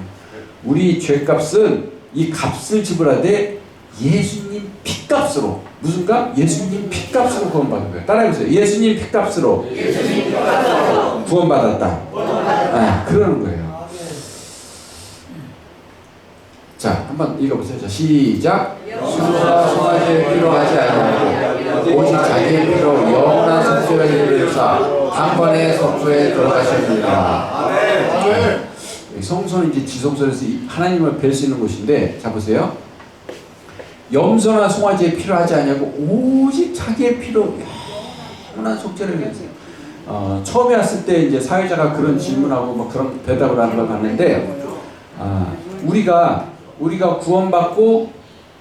우리 죄값은 이 값을 지불하되 예수님 피값으로. 무슨 값? 예수님 피값으로 구원받은 거예요. 따라해보세요. 예수님 피값으로 구원받았다. 그러는 거예요. 자, 한번 읽어보세요. 자, 시작. 수고와 송아지의 피로 하지 아니하고 오직 자기의 피로 영원한 속죄를 이루사 단번에 속죄에 들어가셨느니라. 성소는 이제 지성소에서 하나님을 뵐 수 있는 곳인데, 자 보세요. 염소나 송아지의 피로 하지 아니하고 오직 자기의 피로 영원한 속죄를 위해서. 처음에 왔을 때 이제 사회자가 그런 질문하고 뭐 그런 대답을 하는 걸 봤는데, 우리가 구원받고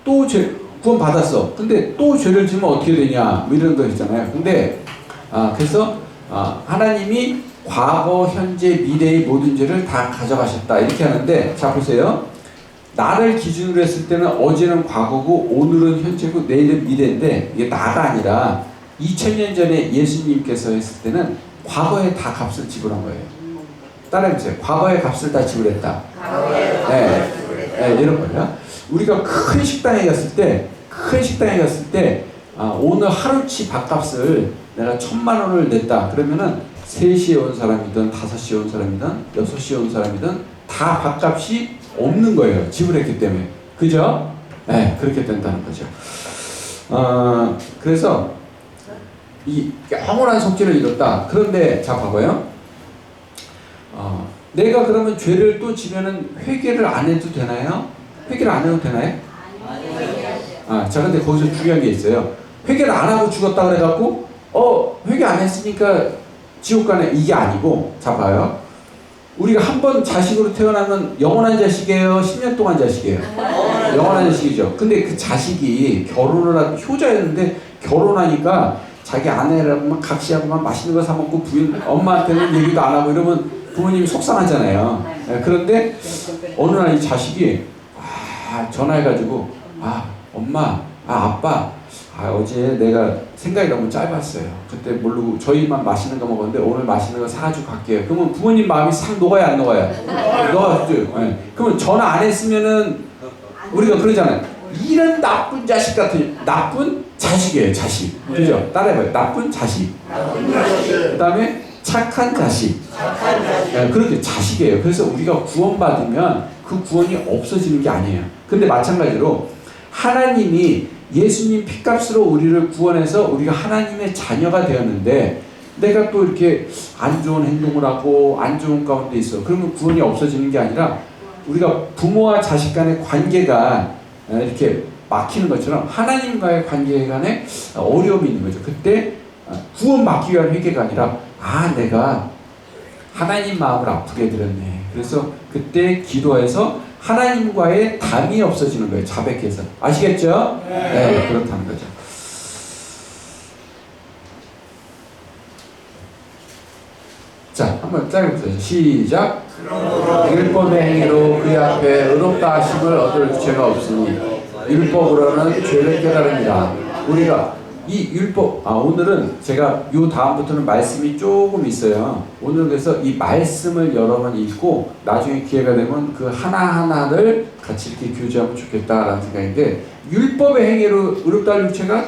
또 구원받았어. 근데 또 죄를 지면 어떻게 되냐, 뭐 이런 거 있잖아요. 근데 그래서 하나님이 과거, 현재, 미래의 모든 죄를 다 가져가셨다 이렇게 하는데, 자 보세요. 나를 기준으로 했을 때는 어제는 과거고 오늘은 현재고 내일은 미래인데, 이게 나가 아니라 2000년 전에 예수님께서 했을 때는 과거에 다 값을 지불한 거예요. 따라해보세요. 과거의 값을 다 지불했다. 이런 거예요. 우리가 큰 식당에 갔을 때 오늘 하루치 밥값을 내가 1000만 원을 냈다. 그러면은 3시에 온 사람이든 5시에 온 사람이든 6시에 온 사람이든 다 밥값이 없는 거예요. 지불했기 때문에. 그죠? 그렇게 된다는 거죠. 그래서 이 영원한 속죄를 이뤘다. 그런데 자 봐봐요. 내가 그러면 죄를 또 지면은 회개를 안 해도 되나요? 회개를 안 해도 되나요? 자 근데 거기서 중요한 게 있어요. 회개를 안 하고 죽었다 그래갖고 회개 안 했으니까 지옥 가네, 이게 아니고, 자 봐요. 우리가 한 번 자식으로 태어나면 영원한 자식이에요? 10년 동안 자식이에요? 영원한 자식이죠. 근데 그 자식이 결혼을 한 효자였는데 결혼하니까 자기 아내랑 각시하고만 맛있는 거 사 먹고 부인 엄마한테는 얘기도 안 하고 이러면 부모님이 속상하잖아요. 그런데 어느 날 이 자식이 전화해가지고 엄마 아빠 어제 내가 생각이 너무 짧았어요. 그때 모르고 저희만 맛있는 거 먹었는데 오늘 맛있는 거 사가지고 갈게요. 그러면 부모님 마음이 싹 녹아요, 안 녹아요? 녹아요. 그러면 전화 안 했으면은 우리가 그러잖아요. 이런 나쁜 자식 같은 나쁜 자식이에요, 자식. 그죠? 따라해봐요. 나쁜 자식. 그 다음에 착한 자식. 그렇게 자식이에요. 그래서 우리가 구원받으면 그 구원이 없어지는 게 아니에요. 근데 마찬가지로 하나님이 예수님 피값으로 우리를 구원해서 우리가 하나님의 자녀가 되었는데 내가 또 이렇게 안 좋은 행동을 하고 안 좋은 가운데 있어. 그러면 구원이 없어지는 게 아니라 우리가 부모와 자식 간의 관계가 이렇게 막히는 것처럼 하나님과의 관계 간에 어려움이 있는 거죠. 그때 구원 받기 위한 회개가 아니라 내가 하나님 마음을 아프게 해드렸네. 그래서 그때 기도해서 하나님과의 담이 없어지는 거예요. 자백해서. 아시겠죠? 네, 그렇다는 거죠. 자, 한번 짧게 보세요. 시작. 율법의 행위로 그의 앞에 의롭다 하심을 얻을 죄가 없으니 율법으로는 죄를 깨달으니라. 우리가 이 율법, 오늘은 제가 요 다음부터는 말씀이 조금 있어요. 오늘은 그래서 이 말씀을 여러 번 읽고 나중에 기회가 되면 그 하나하나를 같이 이렇게 교제하면 좋겠다라는 생각인데, 율법의 행위로 의롭다 할 죄가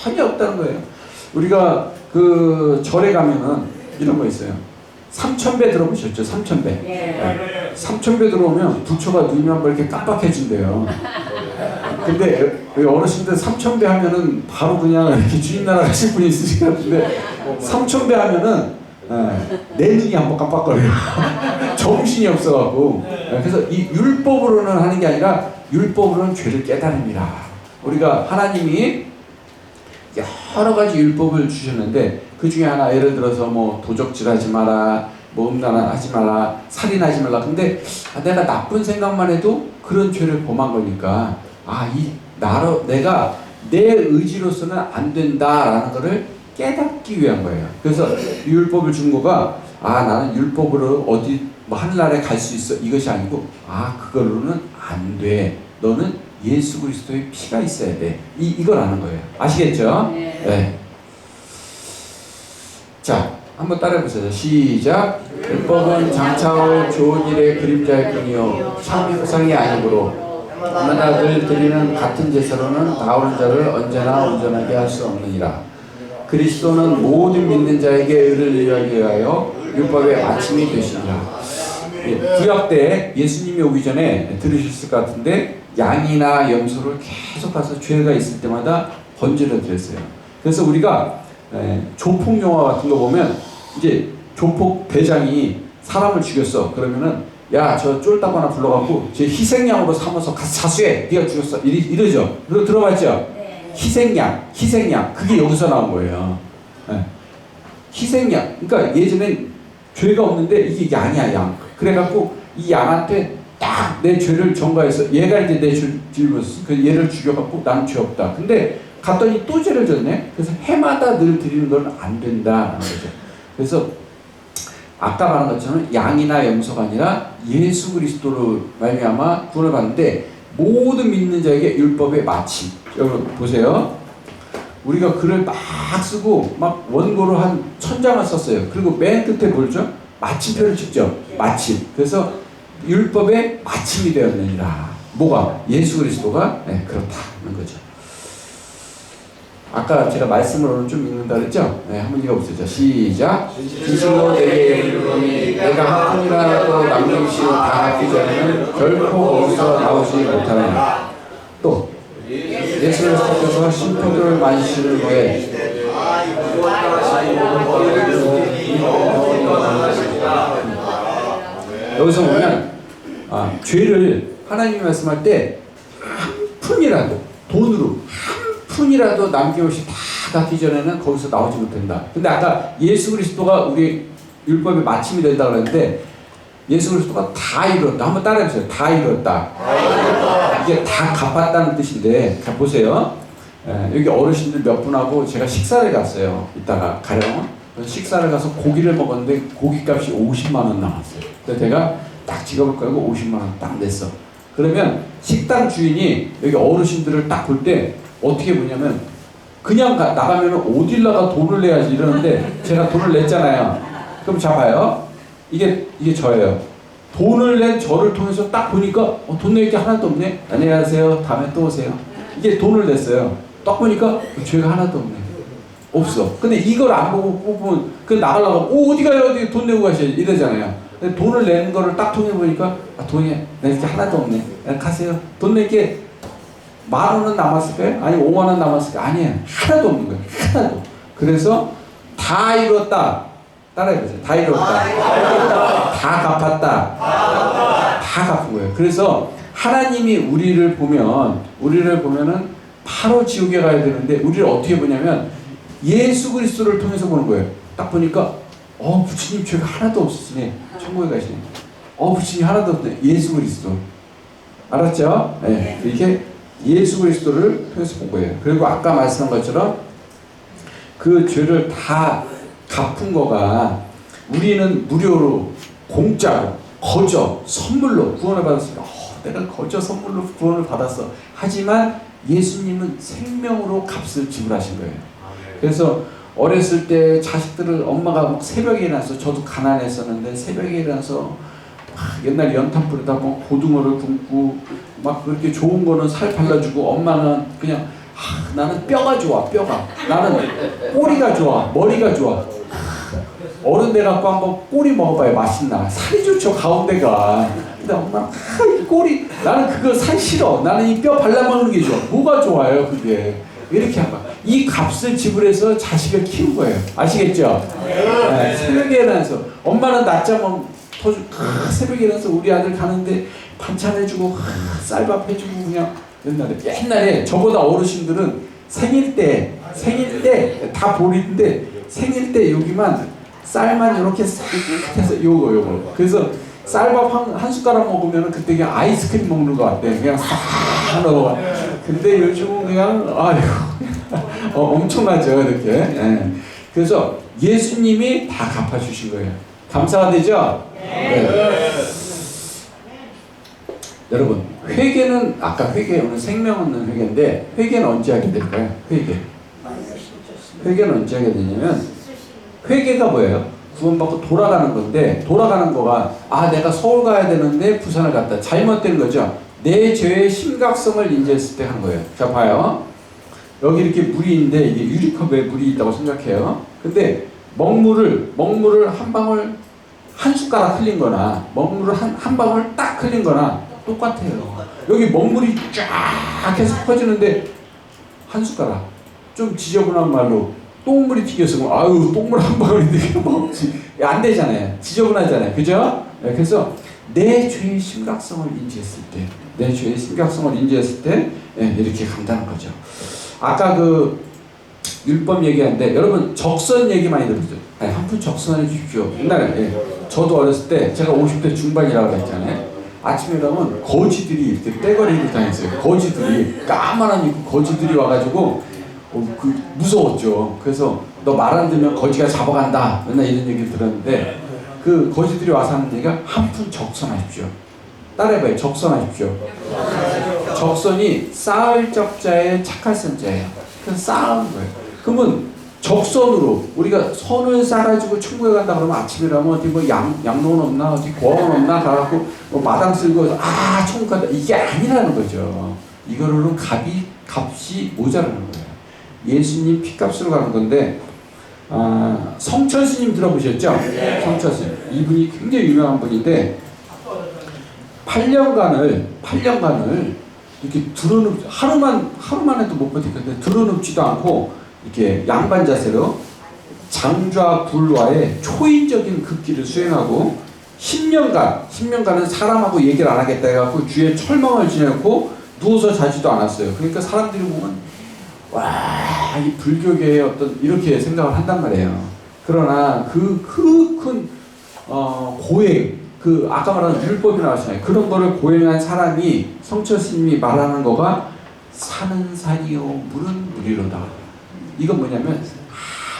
전혀 없다는 거예요. 우리가 그 절에 가면은 이런 거 있어요. 3000배 들어보셨죠? 3000배. 네. 3000배 들어오면 부처가 눈이 한번 이렇게 깜빡해진대요. 근데 어르신들 3000배 하면은 바로 그냥 이렇게 주인 나라 가실 분이 있으실 것 같은데 3000배 하면은 내 눈이 한번 깜빡거려요. 정신이 없어갖고. 그래서 이 율법으로는 하는 게 아니라 율법으로는 죄를 깨달음이라. 우리가 하나님이 여러 가지 율법을 주셨는데 그 중에 하나, 예를 들어서 뭐 도적질하지 마라, 뭐 음란하지 마라, 살인하지 말라. 근데 내가 나쁜 생각만 해도 그런 죄를 범한 거니까 내가 내 의지로서는 안 된다라는 것을 깨닫기 위한 거예요. 그래서 율법을 준 거가 나는 율법으로 어디 뭐 하늘나라에 갈 수 있어, 이것이 아니고 그걸로는 안 돼. 너는 예수 그리스도의 피가 있어야 돼. 이걸 아는 거예요. 아시겠죠? 네. 자, 한번 따라해보세요. 시작. 율법은 장차올 좋은 일의 그림자일 뿐이요 참 형상이 아니므로 얼마나 늘 드리는 같은 제사로는 나오는 자를 언제나 온전하게 할 수 없느니라. 그리스도는 모든 믿는 자에게 의를 이루기 위하여 율법의 마침이 되시니라. 구약 때 예수님이 오기 전에 들으셨을 것 같은데 양이나 염소를 계속 가서 죄가 있을 때마다 번제를 드렸어요. 그래서 우리가 조폭 영화 같은 거 보면 이제 조폭 대장이 사람을 죽였어. 그러면은 저 쫄딱 하나 불러갖고 제 희생양으로 삼아서 가서 자수해. 네가 죽였어. 이러죠. 그거 들어봤죠? 네. 희생양. 그게 여기서 나온 거예요. 희생양. 그러니까 예전엔 죄가 없는데 이게 양이야, 양. 그래갖고 이 양한테 딱 내 죄를 전가해서 얘가 이제 내 죄를 졌어. 그래서 얘를 죽여갖고 난 죄 없다. 근데 갔더니 또 죄를 졌네. 그래서 해마다 늘 드리는 건 안 된다는 거죠. 그래서 아까 말한 것처럼 양이나 염소가 아니라 예수 그리스도로 말미암아 구원을 받는데 모든 믿는 자에게 율법의 마침. 여러분 보세요. 우리가 글을 막 쓰고 막 원고로 한 1000장을 썼어요. 그리고 맨 끝에 뭐죠? 마침표를 찍죠. 마침. 그래서 율법의 마침이 되었느니라. 뭐가? 예수 그리스도가 그렇다는 거죠. 아까 제가 말씀으로는 좀 읽는다 그랬죠? 한번 읽어보세요. 시작. 진실로 내게 이르노니 내가 한 푼이라도 남김시로 당하기 전에는 결코 거기서 나오지 못하느냐. 또 예수를 찾아서 심표를 만시를 거해 여기서 보면 죄를 하나님이 말씀할 때 한 푼이라도 돈으로 한 푼이라도 남김없이 다 갚기 전에는 거기서 나오지 못한다. 근데 아까 예수 그리스도가 우리 율법의 마침이 된다 그랬는데 예수 그리스도가 다 이뤘다. 한번 따라해보세요. 다 이뤘다. 이게 다 갚았다는 뜻인데, 자, 보세요. 여기 어르신들 몇 분하고 제가 식사를 갔어요. 이따가 가령 식사를 가서 고기를 먹었는데 고기값이 50만 원 나왔어요. 그래서 제가 딱 지갑을 깔고 50만 원 딱 냈어. 그러면 식당 주인이 여기 어르신들을 딱 볼 때 어떻게 보냐면 그냥 나가면 어딜 나가 돈을 내야지 이러는데 제가 돈을 냈잖아요. 그럼 잡아요. 이게 저예요. 돈을 낸 저를 통해서 딱 보니까 돈 낼 게 하나도 없네. 안녕하세요. 다음에 또 오세요. 이게 돈을 냈어요. 딱 보니까 죄가 하나도 없네. 없어. 근데 이걸 안 보고 뽑으면 그 나가려고 어디 가요? 어디 돈 내고 가셔야지 이러잖아요. 근데 돈을 내는 거를 딱 통해 보니까 돈이 낼 게 하나도 없네. 가세요. 돈 낼 게 10,000원은 남았을까요? 아니 5만 원 남았을까요? 아니에요. 하나도 없는 거예요. 하나도. 그래서 다 이뤘다. 따라해보세요. 다 이뤘다. 다 갚았다. 다 갚은 거예요. 그래서 하나님이 우리를 보면은 바로 지옥에 가야 되는데 우리를 어떻게 보냐면 예수 그리스도를 통해서 보는 거예요. 딱 보니까 부처님 죄가 하나도 없으시네. 천국에 가시네. 부처님 하나도 없네. 예수 그리스도. 알았죠? 네. 이렇게 예수 그리스도를 통해서 본 거예요. 그리고 아까 말씀한 것처럼 그 죄를 다 갚은 거가 우리는 무료로 공짜로 거저 선물로 구원을 받았습니다. 내가 거저 선물로 구원을 받았어. 하지만 예수님은 생명으로 값을 지불하신 거예요. 그래서 어렸을 때 자식들을 엄마가 막 새벽에 일어나서 저도 가난했었는데 새벽에 일어나서 옛날 연탄 불에다 뭐 고등어를 굽고 막 그렇게 좋은 거는 살 발라주고 엄마는 그냥 나는 뼈가 좋아. 뼈가. 나는 꼬리가 좋아. 머리가 좋아. 어른 돼갖고 한번 꼬리 먹어봐야 맛있나. 살이 좋죠 가운데가. 근데 엄마 꼬리 나는 그거 살 싫어. 나는 이 뼈 발라먹는 게 좋아. 뭐가 좋아요 그게. 이렇게 한 거야. 이 값을 지불해서 자식을 키운 거예요. 아시겠죠? 네, 새벽에 일어나서 엄마는 낮잠 터주고 새벽에 일어나서 우리 아들 가는데 반찬 해주고 쌀밥 해주고 그냥 옛날에 저보다 어르신들은 생일 때 다 보리인데 생일 때 여기만 쌀만 이렇게 싹 해서 요거 그래서 쌀밥 한 숟가락 먹으면 그때 그냥 아이스크림 먹는 것 같아. 그냥 싹 넣어. 근데 요즘은 그냥 엄청나죠 이렇게. 네. 그래서 예수님이 다 갚아주신 거예요. 감사가 되죠? 네. 여러분 회개는 아까 오늘 생명 얻는 회개인데 회개는 언제 하게 될까요? 회개는 언제 하게 되냐면 회개가 뭐예요? 구원받고 돌아가는 건데 돌아가는 거가 내가 서울 가야 되는데 부산을 갔다. 잘못된 거죠. 내 죄의 심각성을 인지했을 때 한 거예요. 자 봐요. 여기 이렇게 물이 있는데 이게 유리컵에 물이 있다고 생각해요. 근데 먹물을 한 방울 한 숟가락 흘린 거나 먹물을 한 방울 딱 흘린 거나 똑같아요. 여기 먹물이 쫙 해서 퍼지는데 한 숟가락 좀 지저분한 말로 똥물이 튀겼으면 똥물 한 방울인데 먹지 안 되잖아요. 지저분하잖아요. 그죠? 네, 그래서 내 죄의 심각성을 인지했을 때 이렇게 간다는 거죠. 아까 그 율법 얘기하는데 여러분 적선 얘기 많이 들었죠? 한 푼 적선해 주십시오. 옛날에 저도 어렸을 때 제가 50대 중반이라고 했잖아요. 아침에 가면 거지들이 이렇게 떼거리를 다녔어요. 거지들이 까만한 입고 거지들이 와가지고 무서웠죠. 그래서 너 말 안 들으면 거지가 잡아간다. 맨날 이런 얘기를 들었는데 그 거지들이 와서 하는 얘기가 한 푼 적선하십시오. 따라해봐요. 적선하십시오. 적선이 쌓을 적자에 착할 선자예요. 그래서 쌓은 거예요. 그러면 적선으로 우리가 선을 쌓아가지고 천국에 간다 그러면 아침이라면 어디 뭐 양로원 없나 어디 고아원 없나 가갖고 뭐 마당 쓸고 천국 간다 이게 아니라는 거죠. 이거로는 값이 모자라는 거예요. 예수님 피값으로 가는 건데 성철 스님 들어보셨죠? 성철 스님 이분이 굉장히 유명한 분인데 8년간을 이렇게 하루만 해도 못 버티는데 드러눕지도 않고 이렇게 양반 자세로 장좌 불화의 초인적인 극기를 수행하고 10년간은 사람하고 얘기를 안 하겠다 해갖고 주에 철망을 지내고 누워서 자지도 않았어요. 그러니까 사람들이 보면 이 불교계의 어떤 이렇게 생각을 한단 말이에요. 그러나 그 큰 고행, 그 아까 말한 율법이 나왔잖아요. 그런 거를 고행한 사람이 성철 스님이 말하는 거가 산은 산이요 물은 물이로다. 이건 뭐냐면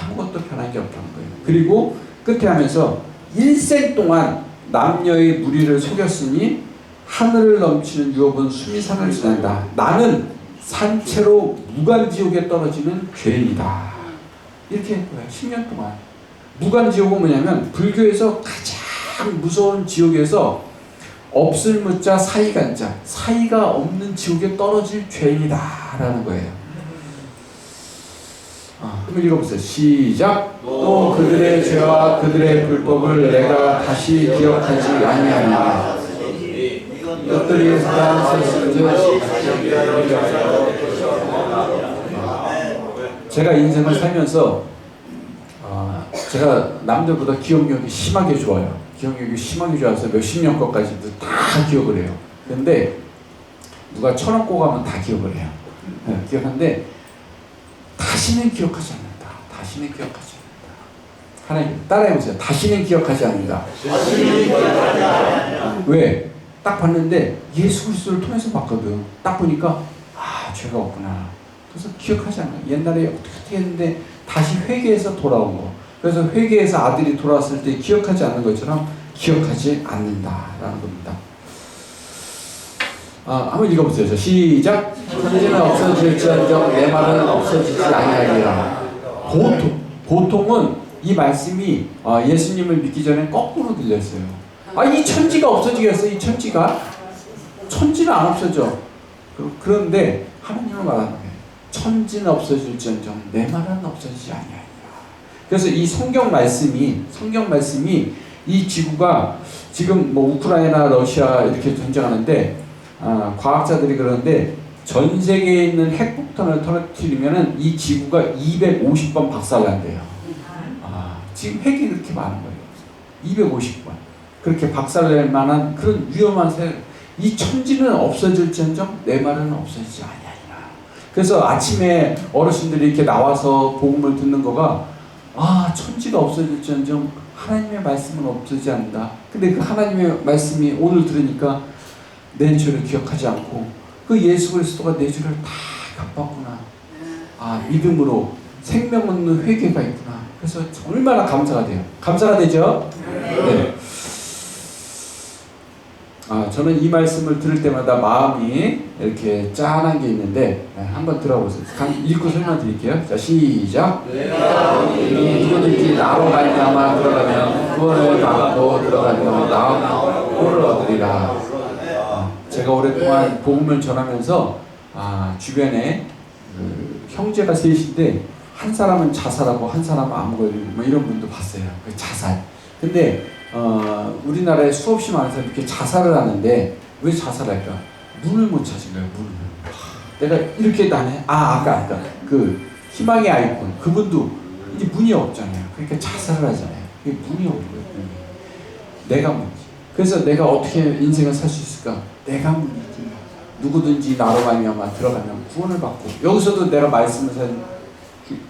아무것도 변한 게 없다는 거예요. 그리고 끝에 하면서 일생 동안 남녀의 무리를 속였으니 하늘을 넘치는 유업은 수미산을 지난다. 나는 산채로 무간지옥에 떨어지는 죄인이다. 이렇게 한 거예요. 10년 동안. 무간지옥은 뭐냐면 불교에서 가장 무서운 지옥에서 없을 무자 사이간자, 사이가 없는 지옥에 떨어질 죄인이다 라는 거예요. 한번 읽어보세요. 시작. 또 그들의 죄와 그들의 불법을 내가 다시 기억하지 아니하리라. 이것들이 제가 인생을 살면서 제가 남들보다 기억력이 심하게 좋아요. 기억력이 심하게 좋아서 몇십 년 것까지도 다 기억을 해요. 근데 누가 1,000원 꼬가면 다 기억을 해요. 기억하는데 다시는 기억하지 않는다. 다시는 기억하지 않는다. 하나님 따라해보세요. 다시는 기억하지 않는다. 왜? 딱 봤는데 예수 그리스도를 통해서 봤거든. 딱 보니까 죄가 없구나. 그래서 기억하지 않아. 옛날에 어떻게 했는데 다시 회개해서 돌아온 거. 그래서 회개해서 아들이 돌아왔을 때 기억하지 않는 것처럼 기억하지 않는다라는 겁니다. 한번 읽어보세요. 시작. 천지는 없어질지언정 내 말은 없어지지 아니하리라. 보통은 이 말씀이 예수님을 믿기 전에 거꾸로 들렸어요. 이 천지가 없어지겠어? 이 천지가? 천지는 안 없어져. 그런데 하나님은 말하는 거예요. 천지는 없어질지언정 내 말은 없어지지 아니하리라. 그래서 이 성경 말씀이 이 지구가 지금 뭐 우크라이나, 러시아 이렇게 전쟁하는데 과학자들이 그러는데 전 세계에 있는 핵폭탄을 터뜨리면은 이 지구가 250번 박살난대요. 지금 핵이 그렇게 많은 거예요. 250번. 그렇게 박살낼 만한 그런 위험한 이 천지는 없어질지언정 내 말은 없어지지 아니하리라. 그래서 아침에 어르신들이 이렇게 나와서 복음을 듣는 거가 천지가 없어질지언정 하나님의 말씀은 없어지지 않는다. 근데 그 하나님의 말씀이 오늘 들으니까 내 죄를 기억하지 않고 그 예수 그리스도가 내 죄를 다 갚았구나. 믿음으로 생명 얻는 회개가 있구나. 그래서 얼마나 감사가 돼요. 감사가 되죠? 네. 저는 이 말씀을 들을 때마다 마음이 이렇게 짠한 게 있는데 한번 들어보세요. 읽고 설명 드릴게요. 자, 시작. 누구든지 나로 말미암아 들어가면 구원을 받고 들어가면 나와 구원을 얻으리라. 제가 오랫동안 복음을 전하면서 주변에 형제가 셋인데 한 사람은 자살하고 한 사람은 암 걸리고 뭐 이런 분도 봤어요. 자살. 근데 우리나라에 수없이 많은 사람이 이렇게 자살을 하는데 왜 자살할까? 문을 못 찾은 거예요. 문을. 내가 이렇게 나네. 아까 그 희망의 아이콘 그분도 이제 문이 없잖아요. 그러니까 자살을 하잖아요. 그게 문이 없는 거예요. 내가 문이지. 그래서 내가 어떻게 인생을 살 수 있을까? 내가 문이지. 누구든지 나로 말미암아 들어가면 구원을 받고. 여기서도 내가 말씀을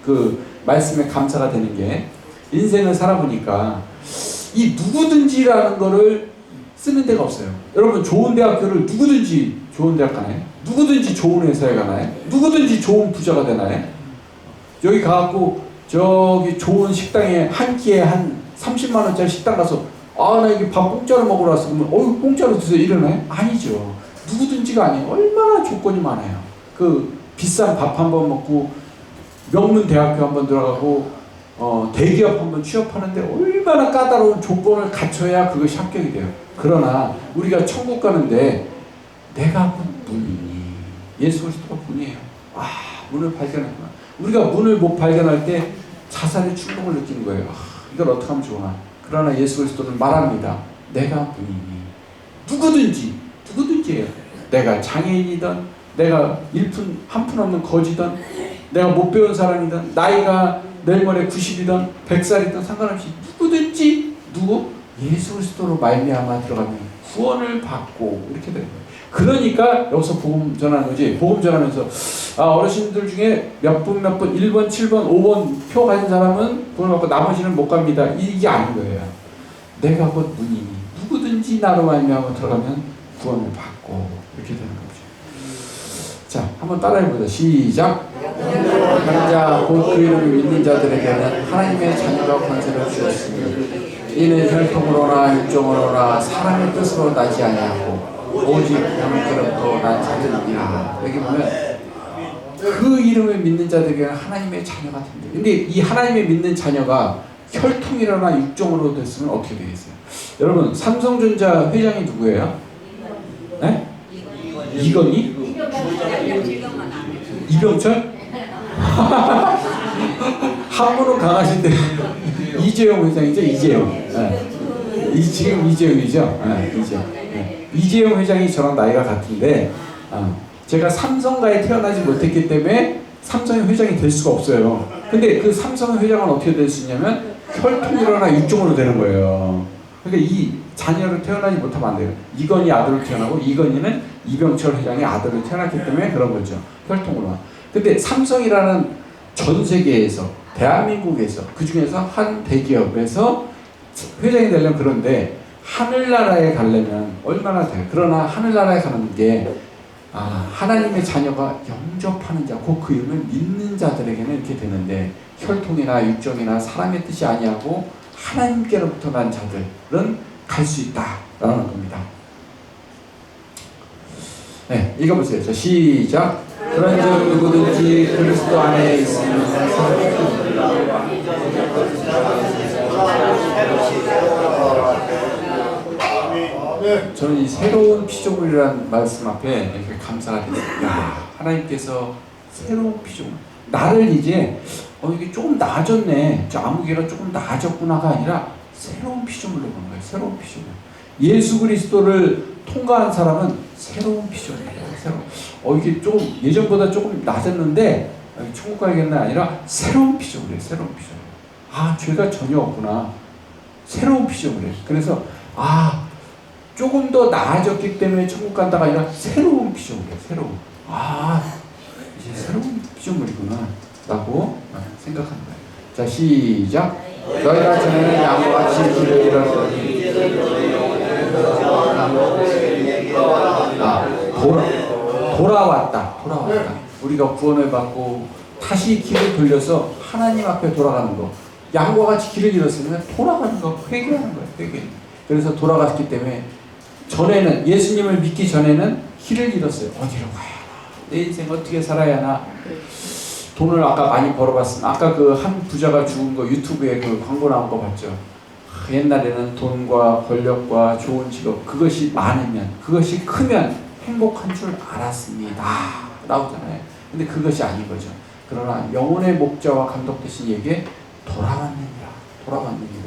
그 말씀에 감사가 되는 게 인생을 살아보니까 이 누구든지라는 거를 쓰는 데가 없어요. 여러분 좋은 대학교를 누구든지 좋은 대학 가나요? 누구든지 좋은 회사에 가나요? 누구든지 좋은 부자가 되나요? 여기 가갖고 저기 좋은 식당에 한 끼에 한 30만 원짜리 식당 가서 나 이게 밥 공짜로 먹으러 왔어. 그러면 공짜로 드세요 이러나요? 아니죠. 누구든지가 아니에요. 얼마나 조건이 많아요. 그 비싼 밥 한 번 먹고 명문 대학교 한 번 들어가고 대기업 한번 취업하는데 얼마나 까다로운 조건을 갖춰야 그것이 합격이 돼요. 그러나 우리가 천국 가는데 내가 문이니 예수 그리스도가 문이에요. 문을 발견했구나. 우리가 문을 못 발견할 때 자살의 충동을 느끼는 거예요. 이걸 어떻게 하면 좋으나. 그러나 예수 그리스도는 말합니다. 내가 문이니 누구든지예요. 내가 장애인이든 내가 한 푼 없는 거지든 내가 못 배운 사람이든 나이가 내일 모레 90이든 100살이든 상관없이 누구든지 예수 그리스도로 말미암아 들어가면 구원을 받고 이렇게 되는 거예요. 그러니까 여기서 복음 전하는 거지. 복음 전하면서 어르신들 중에 몇 분 1번, 7번, 5번 표 가진 사람은 구원을 받고 나머지는 못 갑니다. 이게 아닌 거예요. 내가 곧 문이니 누구든지 나로 말미암아 들어가면 구원을 받고 이렇게 되는 거죠. 자, 한번 따라해보자. 시작. 다른 자, 곧 그 이름을 믿는 자들에게는 하나님의 자녀가 권세를 주었으니 이는 혈통으로나 육종으로나 사람의 뜻으로 나지 아니하고 오직 하나님께로부터 난 자들이니라. 여기 보면 그 이름을 믿는 자들에게는 하나님의 자녀가 된다. 근데 이 하나님의 믿는 자녀가 혈통이로나 육종으로 됐으면 어떻게 되겠어요? 여러분, 삼성전자 회장이 누구예요? 네? 이건희? 이병철? 한문은 강하신데 이재용 회장이죠. 이재용. 네. 지금 이재용이죠. 네, 이재용. 네. 이재용 회장이 저랑 나이가 같은데 제가 삼성가에 태어나지 못했기 때문에 삼성의 회장이 될 수가 없어요. 근데 그 삼성의 회장은 어떻게 될 수 있냐면 혈통이로나 육종으로 되는 거예요. 그러니까 이 자녀로 태어나지 못하면 안 돼요. 이건희 아들로 태어나고 이건희는 이병철 회장의 아들로 태어났기 때문에 그런 거죠. 혈통으로. 근데 삼성이라는 전 세계에서 대한민국에서 그 중에서 한 대기업에서 회장이 되려면 그런데 하늘나라에 가려면 얼마나 돼요? 그러나 하늘나라에 가는 게 하나님의 자녀가 영접하는 자, 곧 그 이름을 믿는 자들에게는 이렇게 되는데 혈통이나 육종이나 사람의 뜻이 아니하고 하나님께로부터 난 자들은 갈 수 있다라는 겁니다. 네, 읽어보세요. 자, 시작. 그런즉 누구든지 그리스도 안에 있으면 저는 이 새로운 피조물이라는 말씀 앞에 이렇게 감사가 됐습니다. 하나님께서 새로운 피조물, 나를 이제 이게 조금 나아졌네, 저 아무개가 조금 나아졌구나가 아니라 새로운 피조물로 보는 거예요. 새로운 피조물. 예수 그리스도를 통과한 사람은 새로운 피조물이에요. 새로운. 이게 조금 예전보다 조금 낮았는데 천국 가야겠나 아니라 새로운 피조물이에요. 새로운 피조물. 죄가 전혀 없구나. 새로운 피조물이에요. 그래서 조금 더 나아졌기 때문에 천국 간다가 아니라 새로운 피조물이에요. 새로운. 이제 새로운 피조물이구나 라고 생각하는 거예요. 자, 시작. 너희가 전에는 양과 같이 길을 잃었더니 돌아왔다. 우리가 구원을 받고 다시 길을 돌려서 하나님 앞에 돌아가는 거. 양과 같이 길을 잃었으면 돌아가는 거, 회개하는 거예요. 회개. 그래서 돌아갔기 때문에 전에는 예수님을 믿기 전에는 길을 잃었어요. 어디로 가야 하나? 내 인생 어떻게 살아야 하나? 돈을 아까 많이 벌어봤으면 아까 그 한 부자가 죽은 거 유튜브에 그 광고 나온 거 봤죠? 옛날에는 돈과 권력과 좋은 직업 그것이 많으면 그것이 크면 행복한 줄 알았습니다 나오잖아요. 근데 그것이 아닌 거죠. 그러나 영혼의 목자와 감독 되신 이에게 돌아왔느니라 그런 겁니다.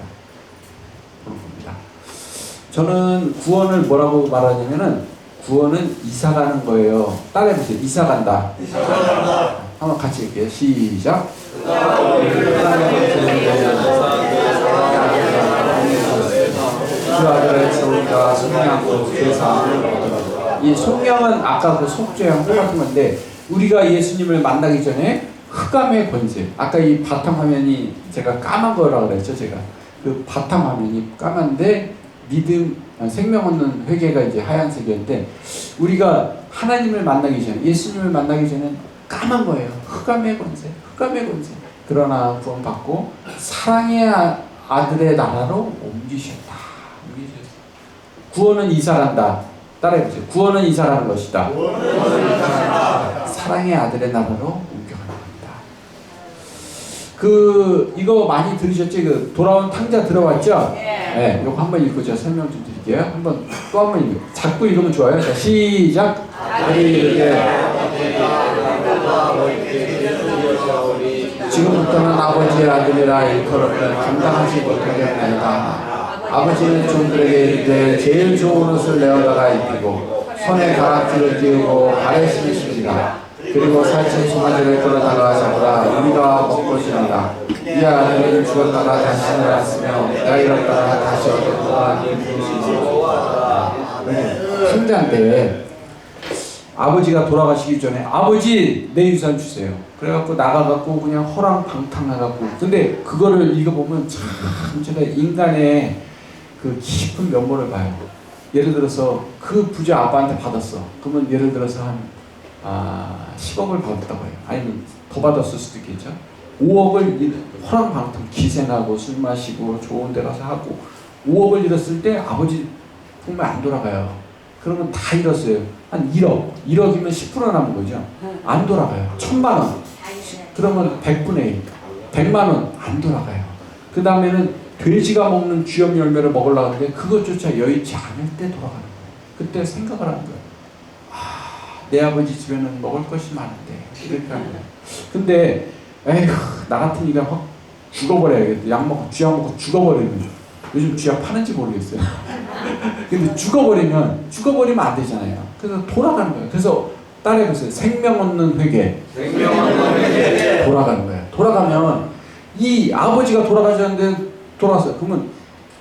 저는 구원을 뭐라고 말하냐면은 구원은 이사가는 거예요. 따라해보세요. 이사간다. 한번 같이 할게요. 시작. 그 아들의 서울과 속량으로 죄사함을 얻으라. 이 속량은 아까 그 속죄랑 똑같은 건데 우리가 예수님을 만나기 전에 흑암의 권세. 아까 이 바탕화면이 제가 까만 거라고 그랬죠. 제가 그 바탕화면이 까만데 믿음, 생명 얻는 회개가 이제 하얀색이었는데 우리가 하나님을 만나기 전에 예수님을 만나기 전에는 까만 거예요. 흑암의 권세. 그러나 구원받고 사랑의 아들의 나라로 옮기셨다. 구원은 이사간다. 따라해보세요. 구원은 이사가는 것이다. 사랑의 아들의 나라로 옮겨가는 겁니다. 이거 많이 들으셨죠? 돌아온 탕자 들어봤죠? 네, 이거 한번 읽고 제가 설명 좀 드릴게요. 또 한 번 읽어요. 자꾸 읽으면 좋아요. 자, 시작. 지금부터는 아버지의 아들이라 일컬음을 감당하지 못하겠나이다. 아버지는 종들에게 이르되 제일 좋은 옷을 내어다가 입히고 손에 가락지를 띄우고 발에 신으시리라. 그리고 살찐 송아지를 끌어다가 잡으라. 우리가 먹고 지나다. 이 아들은 죽었다가 다시 살았으며 내가 잃었다가 다시 얻었다가 승자인데 아버지가 돌아가시기 전에 아버지 내 유산 주세요. 그래갖고 나가갖고 그냥 허랑방탕해갖고 근데 그거를 읽어보면 참 제가 인간의 그 깊은 면모를 봐요. 예를 들어서 그 부자 아빠한테 받았어. 그러면 예를 들어서 한 10억을 받았다고 해요. 아니면 더 받았을 수도 있겠죠. 5억을 호랑방통 기생하고 술 마시고 좋은 데 가서 하고 5억을 잃었을 때 아버지 품에 안 돌아가요. 그러면 다 잃었어요. 한 1억. 1억이면 10% 남은 거죠. 안 돌아가요. 1000만 원. 그러면 100분의 1. 100만 원 안 돌아가요. 그 다음에는 돼지가 먹는 쥐염 열매를 먹으려고 하는데 그것조차 여의치 않을 때 돌아가는 거예요. 그때 생각을 하는 거예요. 내 아버지 집에는 먹을 것이 많은데 이렇게 하는 거예요. 근데 에휴 나 같은 이가 확 죽어버려야겠다. 약 먹고 쥐약 먹고 죽어버리면 요즘 쥐약 파는지 모르겠어요. 근데 죽어버리면 안 되잖아요. 그래서 돌아가는 거예요. 그래서 따라해보세요. 생명 얻는 회개. 돌아가는 거예요. 돌아가면 이 아버지가 돌아가셨는데 돌아왔어요. 그러면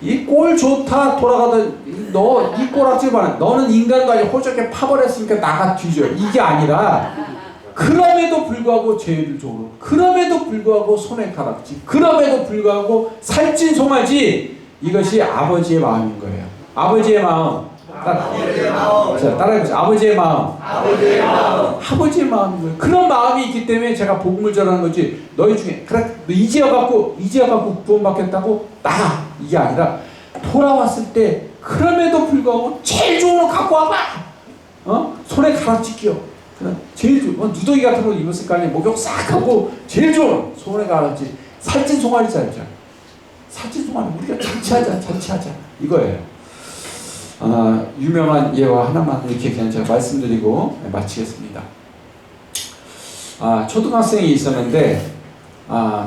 이 꼴 좋다 돌아가던 너 이 꼴하지 마. 너는 인간과의 호적에 파버렸으니까 나가 뒤져. 이게 아니라 그럼에도 불구하고 죄를 조로. 그럼에도 불구하고 손에 가락지. 그럼에도 불구하고 살찐 송아지. 이것이 아버지의 마음인 거예요. 아버지의 마음. 자, 따라해보세요. 아버지의 마음. 아버지의 마음인 거예요. 그런 마음이 있기 때문에 제가 복음을 전하는 거지. 너희 중에 그래 너 이제여갖고 구원받겠다고 나 이게 아니라 돌아왔을 때 그럼에도 불구하고 제일 좋은 거 갖고 와봐. 손에 가락지 끼워. 제일 좋은 누더기 같은 거 입었을 거 아니에요. 목욕 싹 하고 제일 좋은 손에 가락지. 살찐 송아지 살자. 살찐 송아지 우리가 잔치하자 이거예요. 유명한 예화 하나만 이렇게 그냥 제가 말씀드리고 마치겠습니다. 초등학생이 있었는데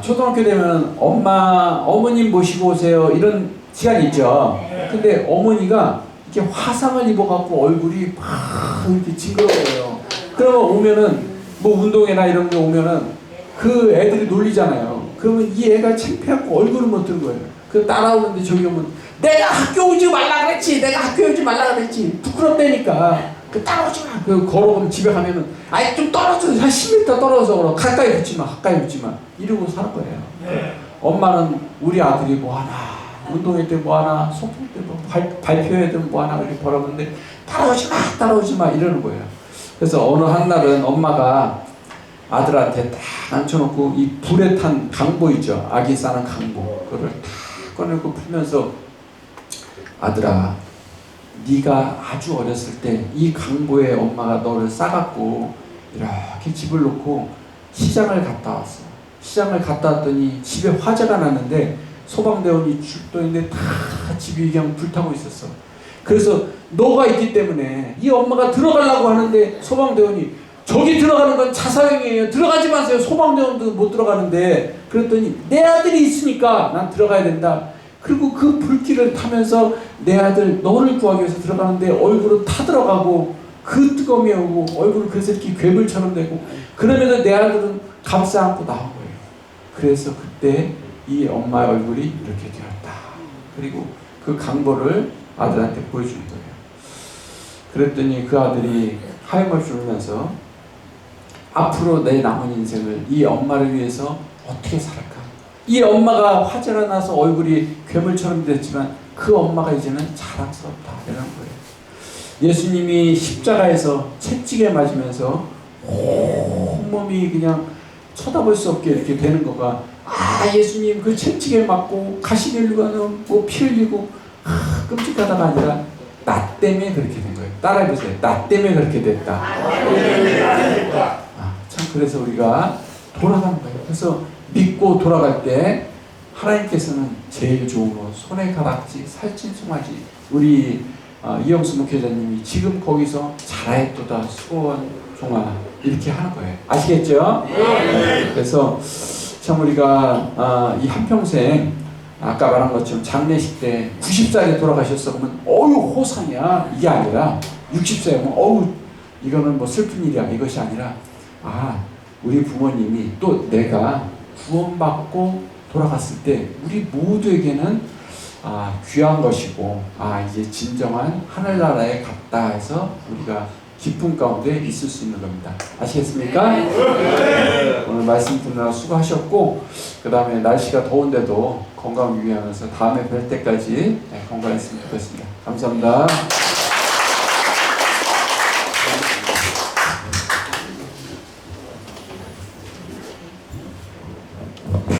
초등학교 되면 어머님 모시고 오세요 이런 시간이 있죠. 근데 어머니가 이렇게 화상을 입어갖고 얼굴이 막 이렇게 징그러워요. 그러면 오면은 뭐 운동회나 이런 데 오면은 그 애들이 놀리잖아요. 그러면 이 애가 창피하고 얼굴을 못 드는 거예요. 그 따라오는데 저기 오면 내가 학교 오지 말라 그랬지. 부끄럽다니까. 따라오지 마. 걸어오면 집에 가면은 좀 떨어져. 한 10m 떨어져서 걸어. 가까이 붙지 마. 이러고 사는 거예요. 엄마는 우리 아들이 뭐 하나, 운동회 때 뭐 하나, 소풍 때 뭐 발표회 때 뭐 하나 이렇게 벌었는데 따라오지 마 이러는 거예요. 그래서 어느 한날은 엄마가 아들한테 딱 앉혀놓고 이 불에 탄 강보 있죠. 아기 싸는 강보. 그거를 딱 꺼내고 풀면서 아들아, 네가 아주 어렸을 때 이 강보에 엄마가 너를 싸갖고 이렇게 집을 놓고 시장을 갔다 왔어. 시장을 갔다 왔더니 집에 화재가 났는데 소방대원이 출동했는데 다 집이 그냥 불타고 있었어. 그래서 너가 있기 때문에 이 엄마가 들어가려고 하는데 소방대원이 저기 들어가는 건 자사용이에요. 들어가지 마세요. 소방대원도 못 들어가는데. 그랬더니 내 아들이 있으니까 난 들어가야 된다. 그리고 그 불길을 타면서 내 아들 너를 구하기 위해서 들어가는데 얼굴은 타들어가고 그 뜨거움이 오고 얼굴은 그래서 이렇게 괴물처럼 되고 그러면서 내 아들은 감싸 안고 나온 거예요. 그래서 그때 이 엄마의 얼굴이 이렇게 되었다. 그리고 그 강보를 아들한테 보여준 거예요. 그랬더니 그 아들이 하염없이 울면서 앞으로 내 남은 인생을 이 엄마를 위해서 어떻게 살까? 이 엄마가 화재가 나서 얼굴이 괴물처럼 됐지만 그 엄마가 이제는 자랑스럽다 이런 거예요. 예수님이 십자가에서 채찍에 맞으면서 온몸이 그냥 쳐다볼 수 없게 이렇게 되는 거가 예수님 그 채찍에 맞고 가시 흘리고는 뭐 피 흘리고 끔찍하다가 아니라 나 때문에 그렇게 된 거예요. 따라해보세요. 나 때문에 그렇게 됐다. 참 그래서 우리가 돌아가는 거예요. 그래서 믿고 돌아갈 때 하나님께서는 제일 좋은 거 손에 가락지 살찐 송아지 우리 이영수 목회자님이 지금 거기서 잘하였도다 수고한 종아 이렇게 하는 거예요. 아시겠죠? 그래서 참 우리가 이 한평생 아까 말한 것처럼 장례식 때 90살에 돌아가셨어 그러면 어유 호상이야 이게 아니라 60세면 어우 이거는 뭐 슬픈 일이야 이것이 아니라 우리 부모님이 또 내가 구원받고 돌아갔을 때 우리 모두에게는 귀한 것이고 이제 진정한 하늘나라에 갔다 해서 우리가 기쁨 가운데 있을 수 있는 겁니다. 아시겠습니까? 오늘 말씀 듣느라 수고하셨고 그 다음에 날씨가 더운데도 건강 유의하면서 다음에 뵐 때까지 건강했으면 좋겠습니다. 감사합니다.